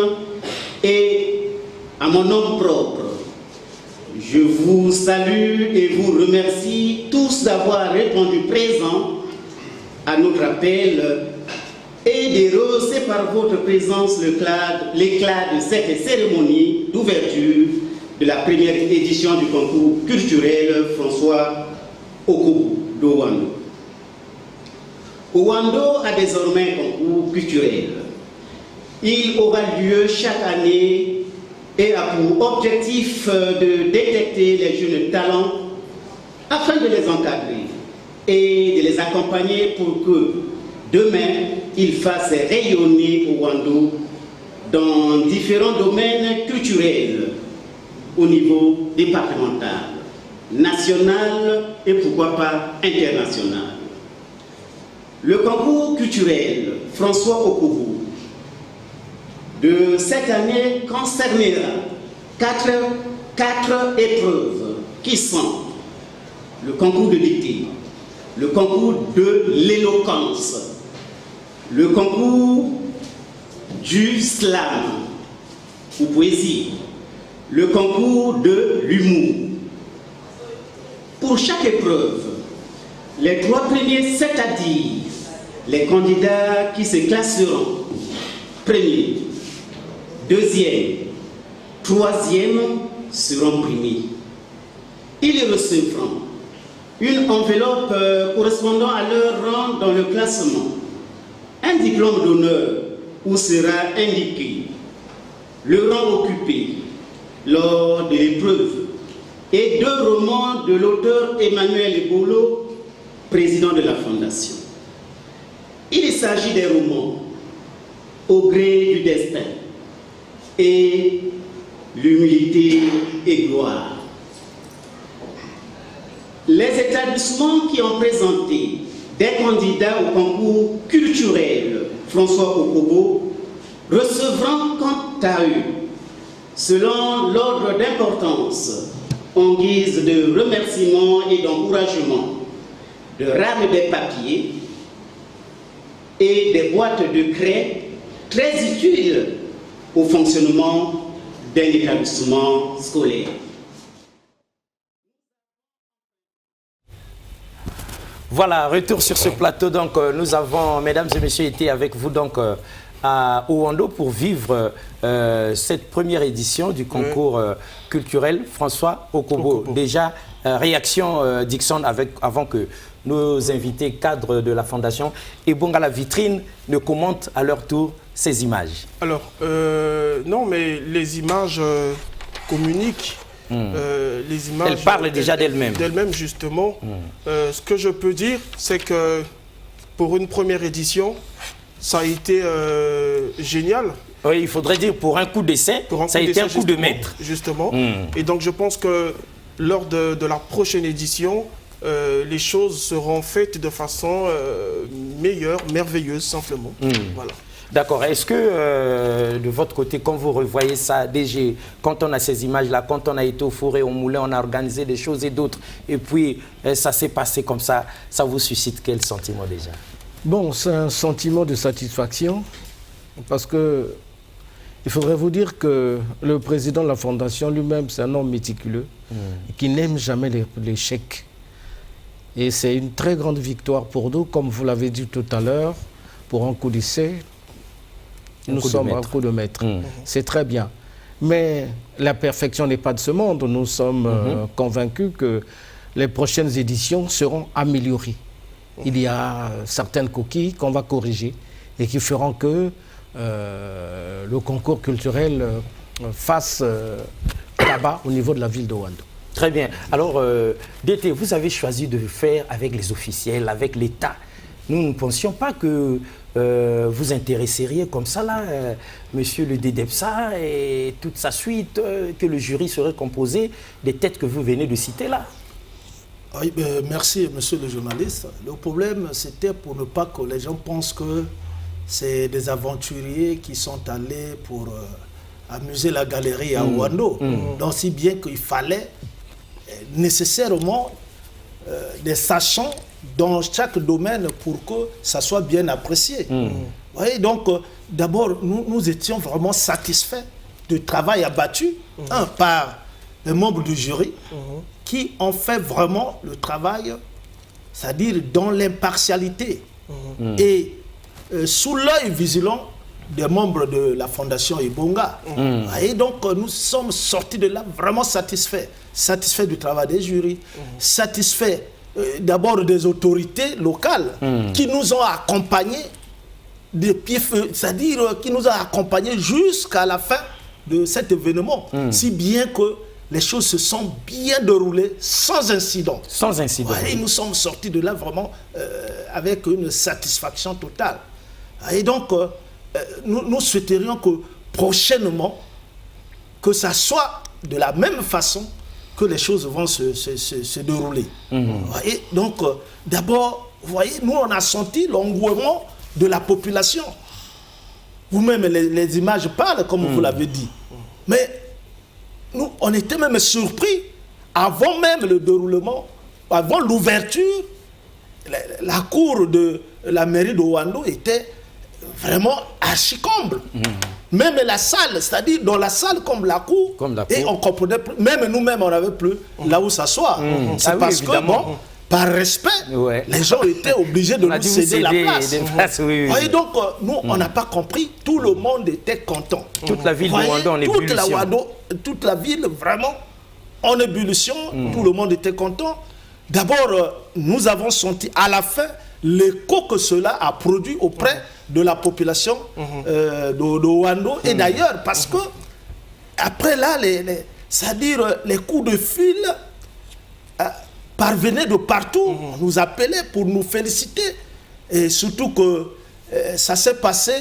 et à mon nom propre, je vous salue et vous remercie tous d'avoir répondu présent à notre appel et de rehausser par votre présence l'éclat de cette cérémonie d'ouverture de la première édition du concours culturel François Okobo. d'Owando. Owando a désormais un concours culturel. Il aura lieu chaque année et a pour objectif de détecter les jeunes talents afin de les encadrer et de les accompagner pour que demain, ils fassent rayonner Owando dans différents domaines culturels au niveau départemental, national et pourquoi pas international. Le concours culturel François Okobo de cette année concernera quatre épreuves qui sont le concours de dictée, le concours de l'éloquence, le concours du slam ou poésie, le concours de l'humour. Pour chaque épreuve, les 3 premiers, c'est-à-dire les candidats qui se classeront premier, deuxième, troisième seront primés. Ils recevront une enveloppe correspondant à leur rang dans le classement, un diplôme d'honneur où sera indiqué le rang occupé lors de l'épreuve et 2 romans de l'auteur Emmanuel Ebolo, président de la Fondation. Il s'agit des romans Au gré du destin et L'humilité et gloire. Les établissements qui ont présenté des candidats au concours culturel François Okobo recevront quant à eux, selon l'ordre d'importance, en guise de remerciement et d'encouragement, de rames de papier et des boîtes de craie très utiles au fonctionnement d'un établissement scolaire. Voilà, retour sur ce plateau. Donc, nous avons, mesdames et messieurs, été avec vous donc à Owando pour vivre cette première édition du concours culturel François Okobo. Déjà, réaction Dixon avant que nos invités cadres de la Fondation Ebonga la vitrine ne commentent à leur tour ces images. Alors, non, mais les images communiquent. Les images, elles parlent déjà d'elles-mêmes. D'elles-mêmes, justement. Ce que je peux dire, c'est que pour une première édition, ça a été génial. Oui, il faudrait dire pour un coup d'essai, ça a été un coup de maître. Justement. Et donc, je pense que lors de la prochaine édition, les choses seront faites de façon meilleure, merveilleuse, simplement. Voilà. D'accord. Est-ce que de votre côté, quand vous revoyez ça, DG, quand on a ces images-là, quand on a été au four et au moulin, on a organisé des choses et d'autres, et puis ça s'est passé comme ça vous suscite quel sentiment déjà? Bon, c'est un sentiment de satisfaction, parce que il faudrait vous dire que le président de la Fondation lui-même, c'est un homme méticuleux, qui n'aime jamais l'échec. Et c'est une très grande victoire pour nous, comme vous l'avez dit tout à l'heure, pour un coup d'essai. Nous sommes à un coup de maître. C'est très bien. Mais la perfection n'est pas de ce monde. Nous sommes convaincus que les prochaines éditions seront améliorées. Il y a certaines coquilles qu'on va corriger et qui feront que le concours culturel fasse tabac au niveau de la ville d'Owando. Très bien. Alors, DT, vous avez choisi de faire avec les officiels, avec l'État. Nous ne pensions pas que vous intéresseriez comme ça, là, monsieur le DDEPSA et toute sa suite, que le jury serait composé des têtes que vous venez de citer là. Oui, merci, monsieur le journaliste. Le problème, c'était pour ne pas que les gens pensent que c'est des aventuriers qui sont allés pour amuser la galerie à Owando. Donc, si bien qu'il fallait nécessairement des sachants dans chaque domaine pour que ça soit bien apprécié. Oui, donc, d'abord, nous étions vraiment satisfaits du travail abattu par les membres du jury qui ont fait vraiment le travail, c'est-à-dire dans l'impartialité et sous l'œil vigilant des membres de la Fondation Ebonga. Et donc, nous sommes sortis de là vraiment satisfaits. Satisfaits du travail des jurys, satisfaits d'abord des autorités locales qui nous ont accompagnés de pied-feu, c'est-à-dire qui nous ont accompagnés jusqu'à la fin de cet événement, si bien que les choses se sont bien déroulées sans incident. Sans incident. Et nous sommes sortis de là vraiment avec une satisfaction totale. Et donc, nous souhaiterions que prochainement, que ça soit de la même façon que les choses vont se dérouler. Et donc, d'abord, vous voyez, nous, on a senti l'engouement de la population. Vous-même, les images parlent, comme vous l'avez dit. Mais nous, on était même surpris, avant même le déroulement, avant l'ouverture, la cour de la mairie de Ouando était vraiment archi-comble. Même la salle, c'est-à-dire dans la salle comme la cour, et on comprenait plus, même nous-mêmes, on n'avait plus là où s'asseoir. C'est parce que, bon, par respect, les gens étaient obligés de nous céder la place. Et donc, nous, on n'a pas compris, tout le monde était content. Toute la ville de Ouando en ébullition. Toute la ville, vraiment, en ébullition, tout le monde était content. D'abord, nous avons senti à la fin l'écho que cela a produit auprès de la population de Ouando. Et d'ailleurs, parce que, après là, c'est-à-dire les coups de fil parvenaient de partout, on nous appelait pour nous féliciter. Et surtout que ça s'est passé,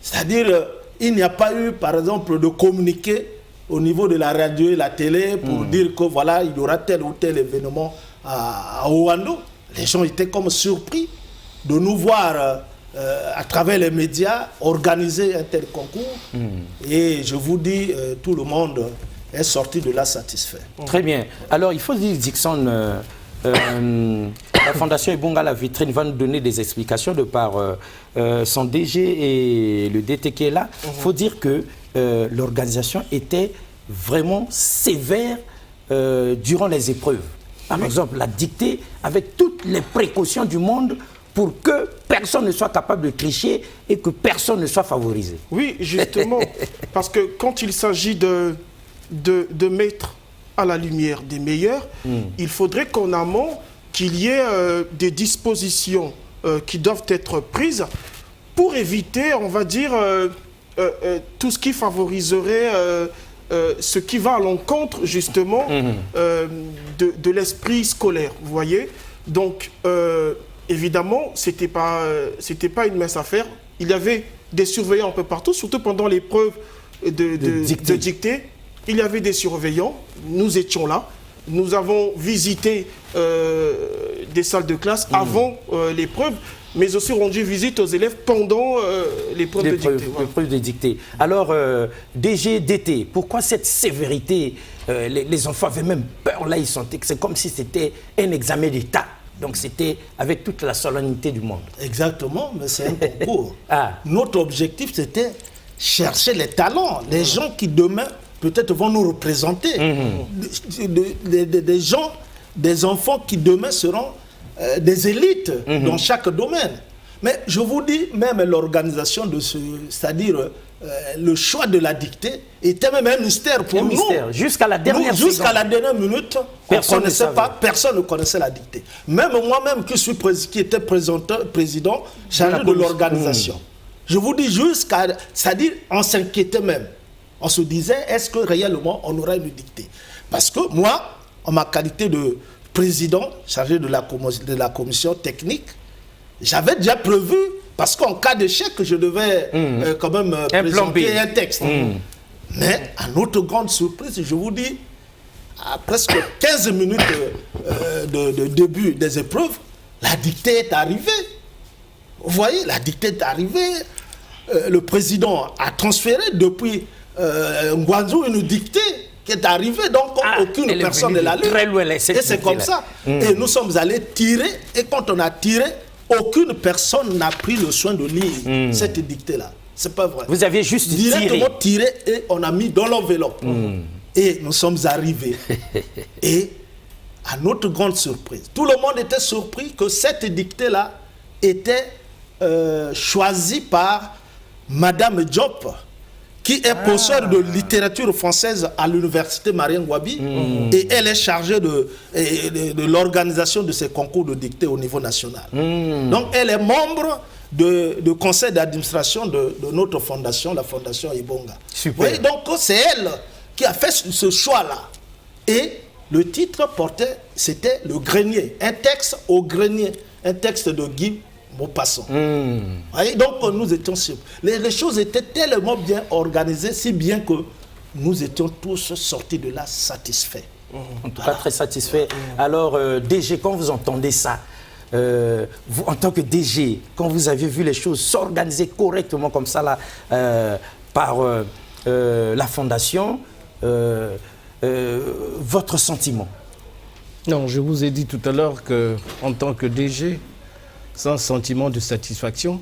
c'est-à-dire il n'y a pas eu, par exemple, de communiqué au niveau de la radio et la télé pour dire que voilà, il y aura tel ou tel événement à Ouando. Les gens étaient comme surpris de nous voir à travers les médias organiser un tel concours. Et je vous dis, tout le monde est sorti de là satisfait. Très bien. Alors, il faut dire, Dixon, la Fondation Ebonga La Vitrine va nous donner des explications de par son DG et le DT qui est là. Il faut dire que l'organisation était vraiment sévère durant les épreuves. Par exemple, la dictée avec toutes les précautions du monde pour que personne ne soit capable de tricher et que personne ne soit favorisé. Oui, justement, parce que quand il s'agit de mettre à la lumière des meilleurs, il faudrait qu'en amont, qu'il y ait des dispositions qui doivent être prises pour éviter, on va dire, tout ce qui favoriserait ce qui va à l'encontre, justement, de l'esprit scolaire, vous voyez. Donc, évidemment, c'était pas une mince affaire. Il y avait des surveillants un peu partout, surtout pendant l'épreuve de dictée. Il y avait des surveillants, nous étions là. Nous avons visité des salles de classe avant l'épreuve, mais aussi rendu visite aux élèves pendant l'épreuve de dictée. L'épreuve de dictée. Alors, DG, DT, pourquoi cette sévérité? Les enfants avaient même peur, là, ils sentaient que c'est comme si c'était un examen d'État. Donc c'était avec toute la solennité du monde. Exactement, mais c'est un concours. Notre objectif, c'était chercher les talents, les gens qui demain peut-être vont nous représenter. Des gens, des enfants qui demain seront des élites dans chaque domaine. Mais je vous dis, même l'organisation de ce, c'est-à-dire le choix de la dictée était même un mystère pour nous. Jusqu'à la dernière seconde. Jusqu'à la dernière minute, personne ne connaissait la dictée. Même moi-même qui étais président chargé de l'organisation. Je vous dis c'est-à-dire on s'inquiétait même. On se disait, est-ce que réellement on aura une dictée? Parce que moi, en ma qualité de président chargé de la commission technique, j'avais déjà prévu, parce qu'en cas d'échec, je devais quand même présenter un texte. Mais à notre grande surprise, je vous dis, à presque 15 minutes de début des épreuves, la dictée est arrivée. Vous voyez, la dictée est arrivée. Le président a transféré depuis Ngwanzou une dictée qui est arrivée, donc aucune personne ne l'a lu. Et c'est comme ça. Et nous sommes allés tirer, et quand on a tiré, aucune personne n'a pris le soin de lire cette dictée-là. C'est pas vrai. Vous aviez juste directement tiré et on a mis dans l'enveloppe. Et nous sommes arrivés. Et à notre grande surprise, tout le monde était surpris que cette dictée-là était choisie par Madame Diop, qui est professeure de littérature française à l'université Marien-Ngouabi, et elle est chargée de l'organisation de ces concours de dictée au niveau national. Donc elle est membre de conseil d'administration de notre fondation, la fondation Ibonga. Super. Oui, donc c'est elle qui a fait ce choix-là. Et le titre portait, c'était Le Grenier, un texte au grenier, un texte de Guy Maupassant. Et donc nous étions sûrs. Les choses étaient tellement bien organisées, si bien que nous étions tous sortis de là satisfaits. En tout cas, très satisfaits. Alors, DG, quand vous entendez ça, vous, en tant que DG, quand vous avez vu les choses s'organiser correctement comme ça là, par la Fondation, votre sentiment? Non, je vous ai dit tout à l'heure qu'en tant que DG, c'est un sentiment de satisfaction.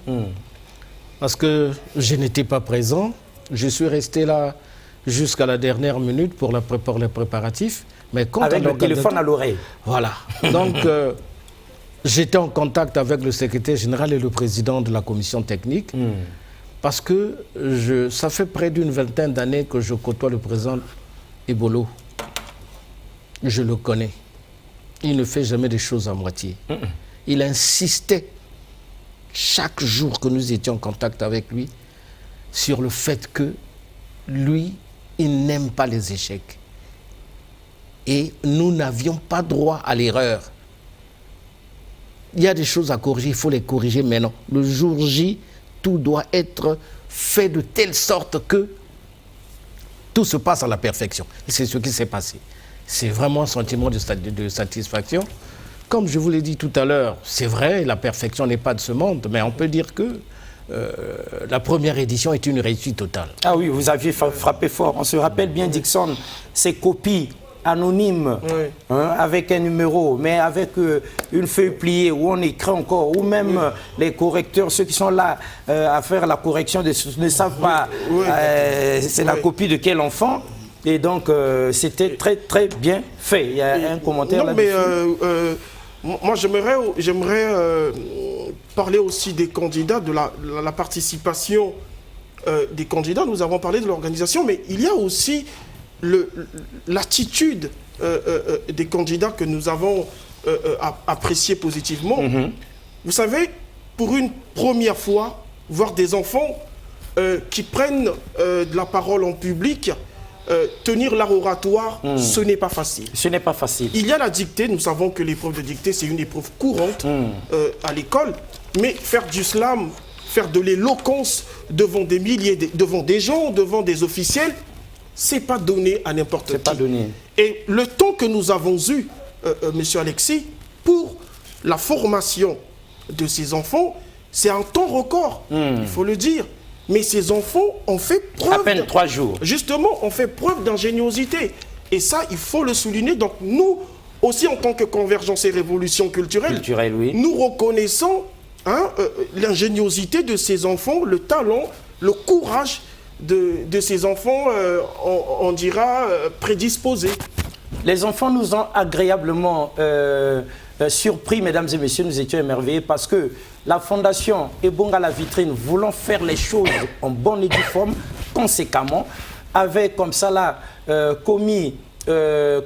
Parce que je n'étais pas présent. Je suis resté là jusqu'à la dernière minute pour les préparatifs. Mais quand avec le téléphone à l'oreille. Voilà. Donc, j'étais en contact avec le secrétaire général et le président de la commission technique. Parce que ça fait près d'une vingtaine d'années que je côtoie le président Ebolo. Je le connais. Il ne fait jamais des choses à moitié. Il insistait chaque jour que nous étions en contact avec lui sur le fait que lui, il n'aime pas les échecs. Et nous n'avions pas droit à l'erreur. Il y a des choses à corriger, il faut les corriger maintenant. Le jour J, tout doit être fait de telle sorte que tout se passe à la perfection. Et c'est ce qui s'est passé. C'est vraiment un sentiment de satisfaction. Comme je vous l'ai dit tout à l'heure, c'est vrai, la perfection n'est pas de ce monde, mais on peut dire que la première édition est une réussite totale. Ah oui, vous aviez frappé fort. On se rappelle bien, Dixon, ces copies anonymes, avec un numéro, mais avec une feuille pliée où on écrit encore, ou même les correcteurs, ceux qui sont là à faire la correction, ne savent pas c'est la copie de quel enfant. Et donc, c'était très, très bien fait. Il y a un commentaire là-dessus. Moi, j'aimerais parler aussi des candidats, de la participation des candidats. Nous avons parlé de l'organisation, mais il y a aussi l'attitude des candidats que nous avons apprécié positivement. Vous savez, pour une première fois, voir des enfants qui prennent de la parole en public, tenir l'art oratoire, ce n'est pas facile. Ce n'est pas facile. Il y a la dictée, nous savons que l'épreuve de dictée, c'est une épreuve courante à l'école, mais faire du slam, faire de l'éloquence devant des milliers, devant des gens, devant des officiels, c'est pas donné à n'importe qui. C'est pas donné. Et le temps que nous avons eu, monsieur Alexis, pour la formation de ces enfants, c'est un temps record, il faut le dire. Mais ces enfants ont fait preuve... À peine 3 jours. Justement, ont fait preuve d'ingéniosité. Et ça, il faut le souligner. Donc nous, aussi en tant que Convergence et Révolution culturelle, nous reconnaissons l'ingéniosité de ces enfants, le talent, le courage de ces enfants, on dira, prédisposés. Les enfants nous ont agréablement surpris, mesdames et messieurs, nous étions émerveillés parce que la Fondation Ebonga la vitrine, voulant faire les choses en bonne et due forme, conséquemment, avait comme ça là commis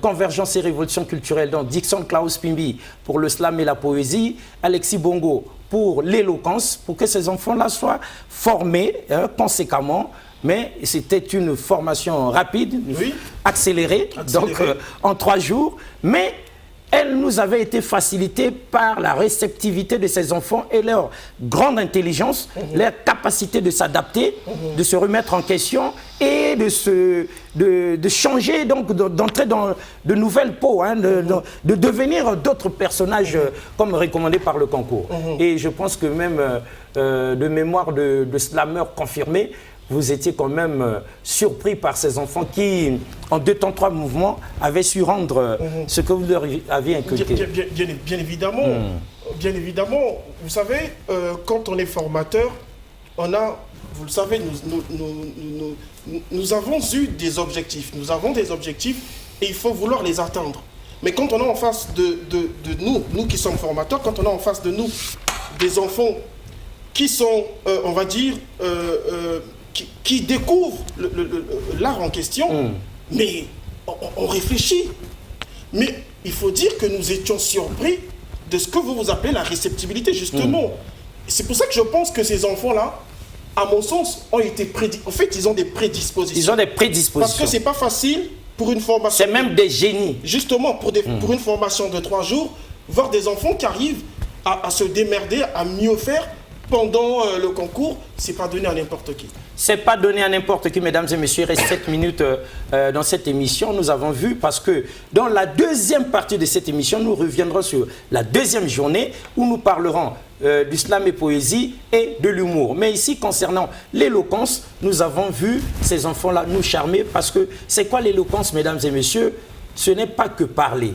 Convergence et Révolution culturelle, donc Dixon Klaus Pimbi pour le slam et la poésie, Alexis Bongo pour l'éloquence, pour que ces enfants-là soient formés conséquemment. Mais c'était une formation rapide, accélérée, donc en 3 jours. Mais elle nous avait été facilitée par la réceptivité de ces enfants et leur grande intelligence, leur capacité de s'adapter, de se remettre en question et de changer, donc d'entrer dans de nouvelles peaux, de devenir d'autres personnages comme recommandé par le concours. Et je pense que même de mémoire de slameurs confirmés, vous étiez quand même surpris par ces enfants qui, en 2 temps 3 mouvements, avaient su rendre ce que vous leur aviez inculqué. Bien évidemment, vous savez, quand on est formateur, on a, vous le savez, nous avons eu des objectifs. Nous avons des objectifs et il faut vouloir les atteindre. Mais quand on a en face de nous qui sommes formateurs, quand on a en face de nous des enfants qui sont, on va dire, qui découvrent l'art en question, mais on réfléchit. Mais il faut dire que nous étions surpris de ce que vous appelez la réceptibilité, justement. C'est pour ça que je pense que ces enfants-là, à mon sens, ont été en fait, ils ont des prédispositions. Ils ont des prédispositions. Parce que c'est pas facile pour une formation. C'est même des génies. Justement, pour une formation de 3 jours, voir des enfants qui arrivent à se démerder, à mieux faire pendant le concours, c'est pas donné à n'importe qui. C'est pas donné à n'importe qui, mesdames et messieurs. Il reste 7 minutes dans cette émission. Nous avons vu, parce que dans la deuxième partie de cette émission, nous reviendrons sur la deuxième journée où nous parlerons du slam et poésie et de l'humour. Mais ici, concernant l'éloquence, nous avons vu ces enfants-là nous charmer, parce que c'est quoi l'éloquence, mesdames et messieurs? Ce n'est pas que parler,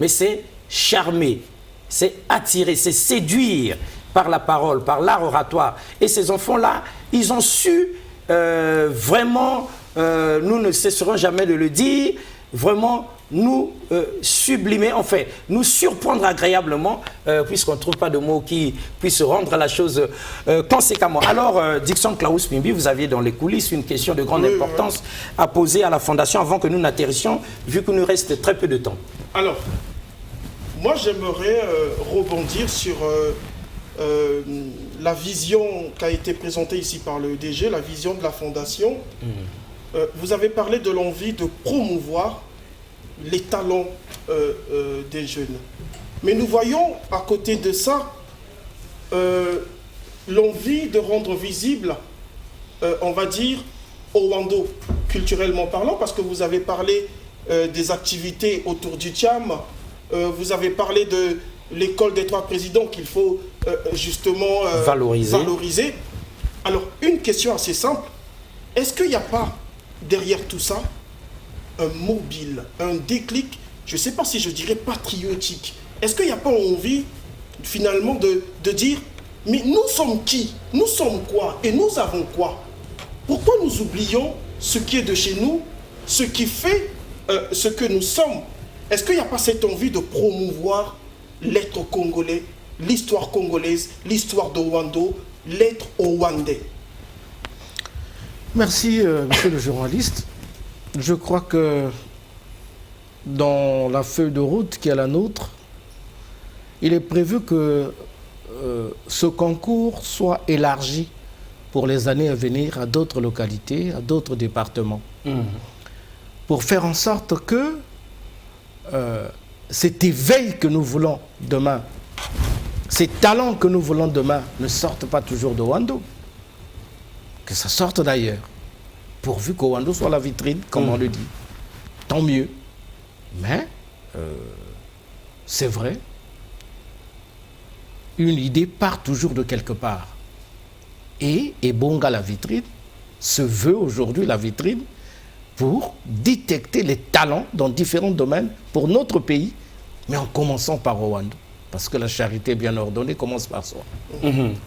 mais c'est charmer, c'est attirer, c'est séduire par la parole, par l'art oratoire. Et ces enfants-là, ils ont su vraiment, nous ne cesserons jamais de le dire, vraiment nous sublimer, en fait, nous surprendre agréablement, puisqu'on ne trouve pas de mots qui puissent rendre la chose conséquemment. Alors, Dickson Klaus Pimbi, vous aviez dans les coulisses une question de grande importance à poser à la Fondation avant que nous n'atterrissions, vu qu'il nous reste très peu de temps. Alors, moi j'aimerais rebondir sur la vision qui a été présentée ici par le DG, la vision de la Fondation. Vous avez parlé de l'envie de promouvoir les talents des jeunes. Mais nous voyons à côté de ça l'envie de rendre visible, on va dire, Owando, culturellement parlant, parce que vous avez parlé des activités autour du TIAM, vous avez parlé de l'école des 3 présidents qu'il faut justement valoriser. Alors, une question assez simple. Est-ce qu'il n'y a pas derrière tout ça un mobile, un déclic, je ne sais pas si je dirais patriotique? Est-ce qu'il n'y a pas envie finalement de dire, mais nous sommes qui? Nous sommes quoi? Et nous avons quoi? Pourquoi nous oublions ce qui est de chez nous, ce qui fait ce que nous sommes? Est-ce qu'il n'y a pas cette envie de promouvoir l'être congolais, l'histoire congolaise, l'histoire d'Owando, l'être owandais? Merci, monsieur le journaliste. Je crois que dans la feuille de route qui est la nôtre, il est prévu que ce concours soit élargi pour les années à venir à d'autres localités, à d'autres départements, pour faire en sorte que cet éveil que nous voulons demain, ces talents que nous voulons demain ne sortent pas toujours de Owando, que ça sorte d'ailleurs, pourvu qu'Owando soit la vitrine, comme on le dit. Tant mieux. Mais, c'est vrai, une idée part toujours de quelque part. Et Ebonga, la vitrine, se veut aujourd'hui la vitrine pour détecter les talents dans différents domaines pour notre pays, mais en commençant par Owando. Parce que la charité bien ordonnée commence par soi.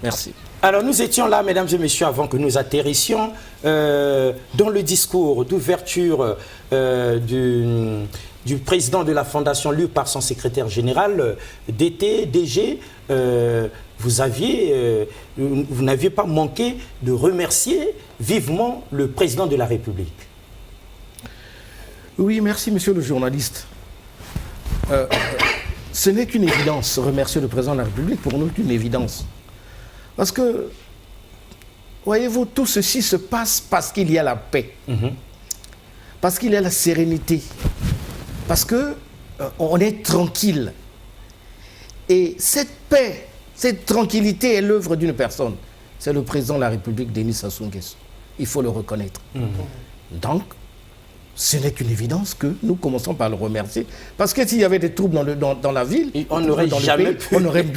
Merci. Alors nous étions là, mesdames et messieurs, avant que nous atterrissions, dans le discours d'ouverture du président de la Fondation, lu par son secrétaire général, DG, vous n'aviez pas manqué de remercier vivement le président de la République. Oui, merci monsieur le journaliste. Ce n'est qu'une évidence, remercier le président de la République, pour nous, c'est une évidence. Parce que, voyez-vous, tout ceci se passe parce qu'il y a la paix, parce qu'il y a la sérénité, parce qu'on est tranquille. Et cette paix, cette tranquillité est l'œuvre d'une personne. C'est le président de la République, Denis Sassou Nguesso. Il faut le reconnaître. Donc, ce n'est qu'une évidence que nous commençons par le remercier. Parce que s'il y avait des troubles dans la ville, on n'aurait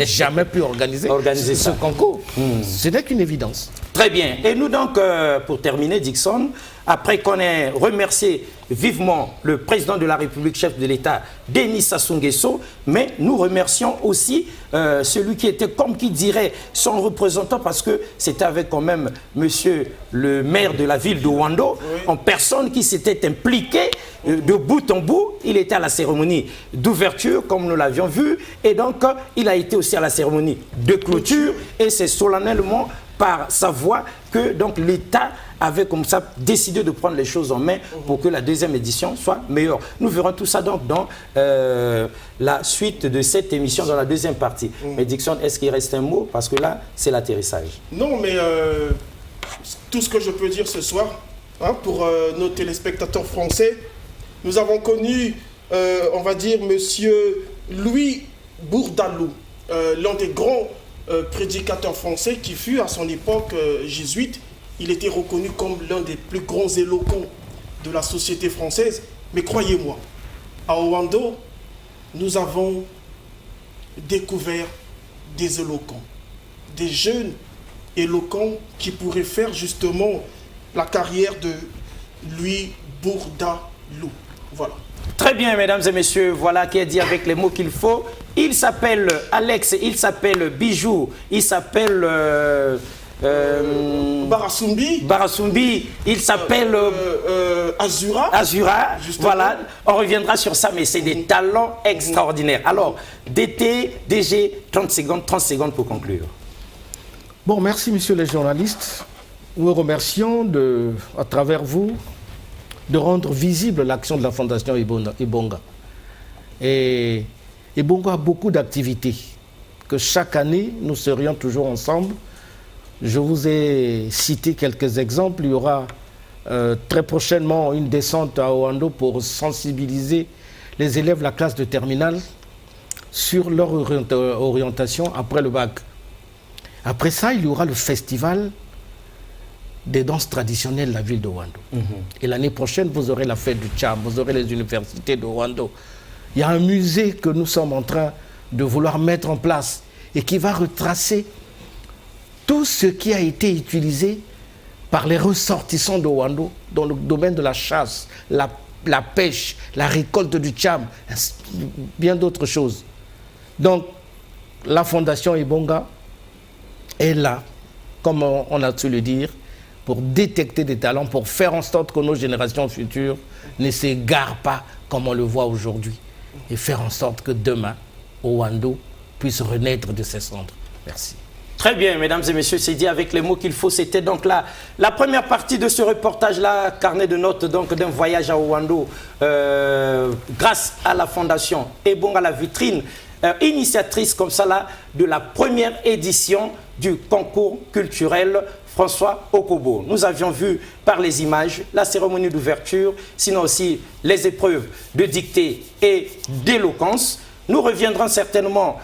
jamais pu organiser ce concours. Ce n'est qu'une évidence. Très bien. Et nous donc, pour terminer, Dickson, après qu'on ait remercié vivement le président de la République, chef de l'État, Denis Sassou Nguesso, mais nous remercions aussi celui qui était, comme qui dirait, son représentant, parce que c'était avec quand même monsieur le maire de la ville de Owando, en personne qui s'était impliqué de bout en bout. Il était à la cérémonie d'ouverture, comme nous l'avions vu, et donc il a été aussi à la cérémonie de clôture, et c'est solennellement par sa voix que donc l'État avait comme ça décidé de prendre les choses en main pour que la deuxième édition soit meilleure. Nous verrons tout ça donc dans la suite de cette émission, dans la deuxième partie. Mais Dickson, est-ce qu'il reste un mot? Parce que là, c'est l'atterrissage. Non, mais tout ce que je peux dire ce soir, hein, pour nos téléspectateurs français, nous avons connu, on va dire, monsieur Louis Bourdaloue, l'un des grands prédicateur français qui fut à son époque jésuite. Il était reconnu comme l'un des plus grands éloquents de la société française. Mais croyez-moi, à Owando, nous avons découvert des éloquents, des jeunes éloquents qui pourraient faire justement la carrière de Louis Bourdaloue. Voilà. Très bien, mesdames et messieurs, voilà qui est dit avec les mots qu'il faut. Il s'appelle Alex, il s'appelle Bijou, il s'appelle Barasumbi, il s'appelle Azura, voilà, on reviendra sur ça, mais c'est des talents extraordinaires. Alors, DG, 30 secondes pour conclure. Bon, merci, messieurs les journalistes. Nous remercions, à travers vous, de rendre visible l'action de la Fondation Ebonga. Et Ebonga a beaucoup d'activités, que chaque année, nous serions toujours ensemble. Je vous ai cité quelques exemples. Il y aura très prochainement une descente à Owando pour sensibiliser les élèves de la classe de terminale sur leur orientation après le bac. Après ça, il y aura le festival des danses traditionnelles de la ville de Owando. Et l'année prochaine, vous aurez la fête du Tcham, vous aurez les universités de Owando. Il y a un musée que nous sommes en train de vouloir mettre en place et qui va retracer tout ce qui a été utilisé par les ressortissants de Owando dans le domaine de la chasse, la pêche, la récolte du Tcham, bien d'autres choses. Donc, la Fondation Ebonga est là, comme on a su le dire, pour détecter des talents, pour faire en sorte que nos générations futures ne s'égarent pas comme on le voit aujourd'hui, et faire en sorte que demain, Owando puisse renaître de ses cendres. Merci. Très bien, mesdames et messieurs, c'est dit avec les mots qu'il faut. C'était donc la première partie de ce reportage-là, carnet de notes d'un voyage à Owando, grâce à la Fondation Ebonga la vitrine, initiatrice comme ça là, de la première édition du concours culturel François Okobo. Nous avions vu par les images la cérémonie d'ouverture, sinon aussi les épreuves de dictée et d'éloquence. Nous reviendrons certainement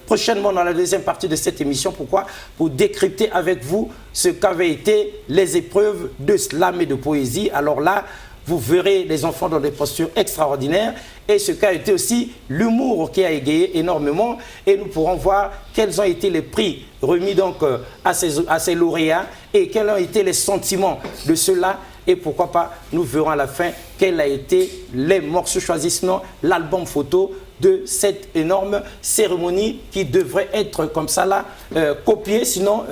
prochainement dans la deuxième partie de cette émission. Pourquoi? Pour décrypter avec vous ce qu'avaient été les épreuves de slam et de poésie. Alors là, vous verrez les enfants dans des postures extraordinaires et ce qu'a été aussi l'humour qui a égayé énormément. Et nous pourrons voir quels ont été les prix remis donc à ces lauréats et quels ont été les sentiments de ceux-là. Et pourquoi pas, nous verrons à la fin quels ont été les morceaux choisis, sinon l'album photo de cette énorme cérémonie qui devrait être comme ça là, copiée, sinon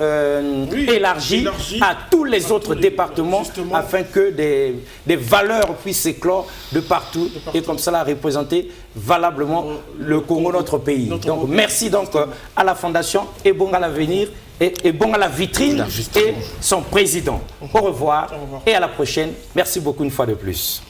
élargie à tous les autres départements afin que des valeurs puissent s'éclore de partout et comme ça là représenter valablement le Congo, notre pays. Donc merci donc à la Fondation Ebonga l'Avenir et Ebonga la vitrine et son président. Au revoir et à la prochaine. Merci beaucoup une fois de plus.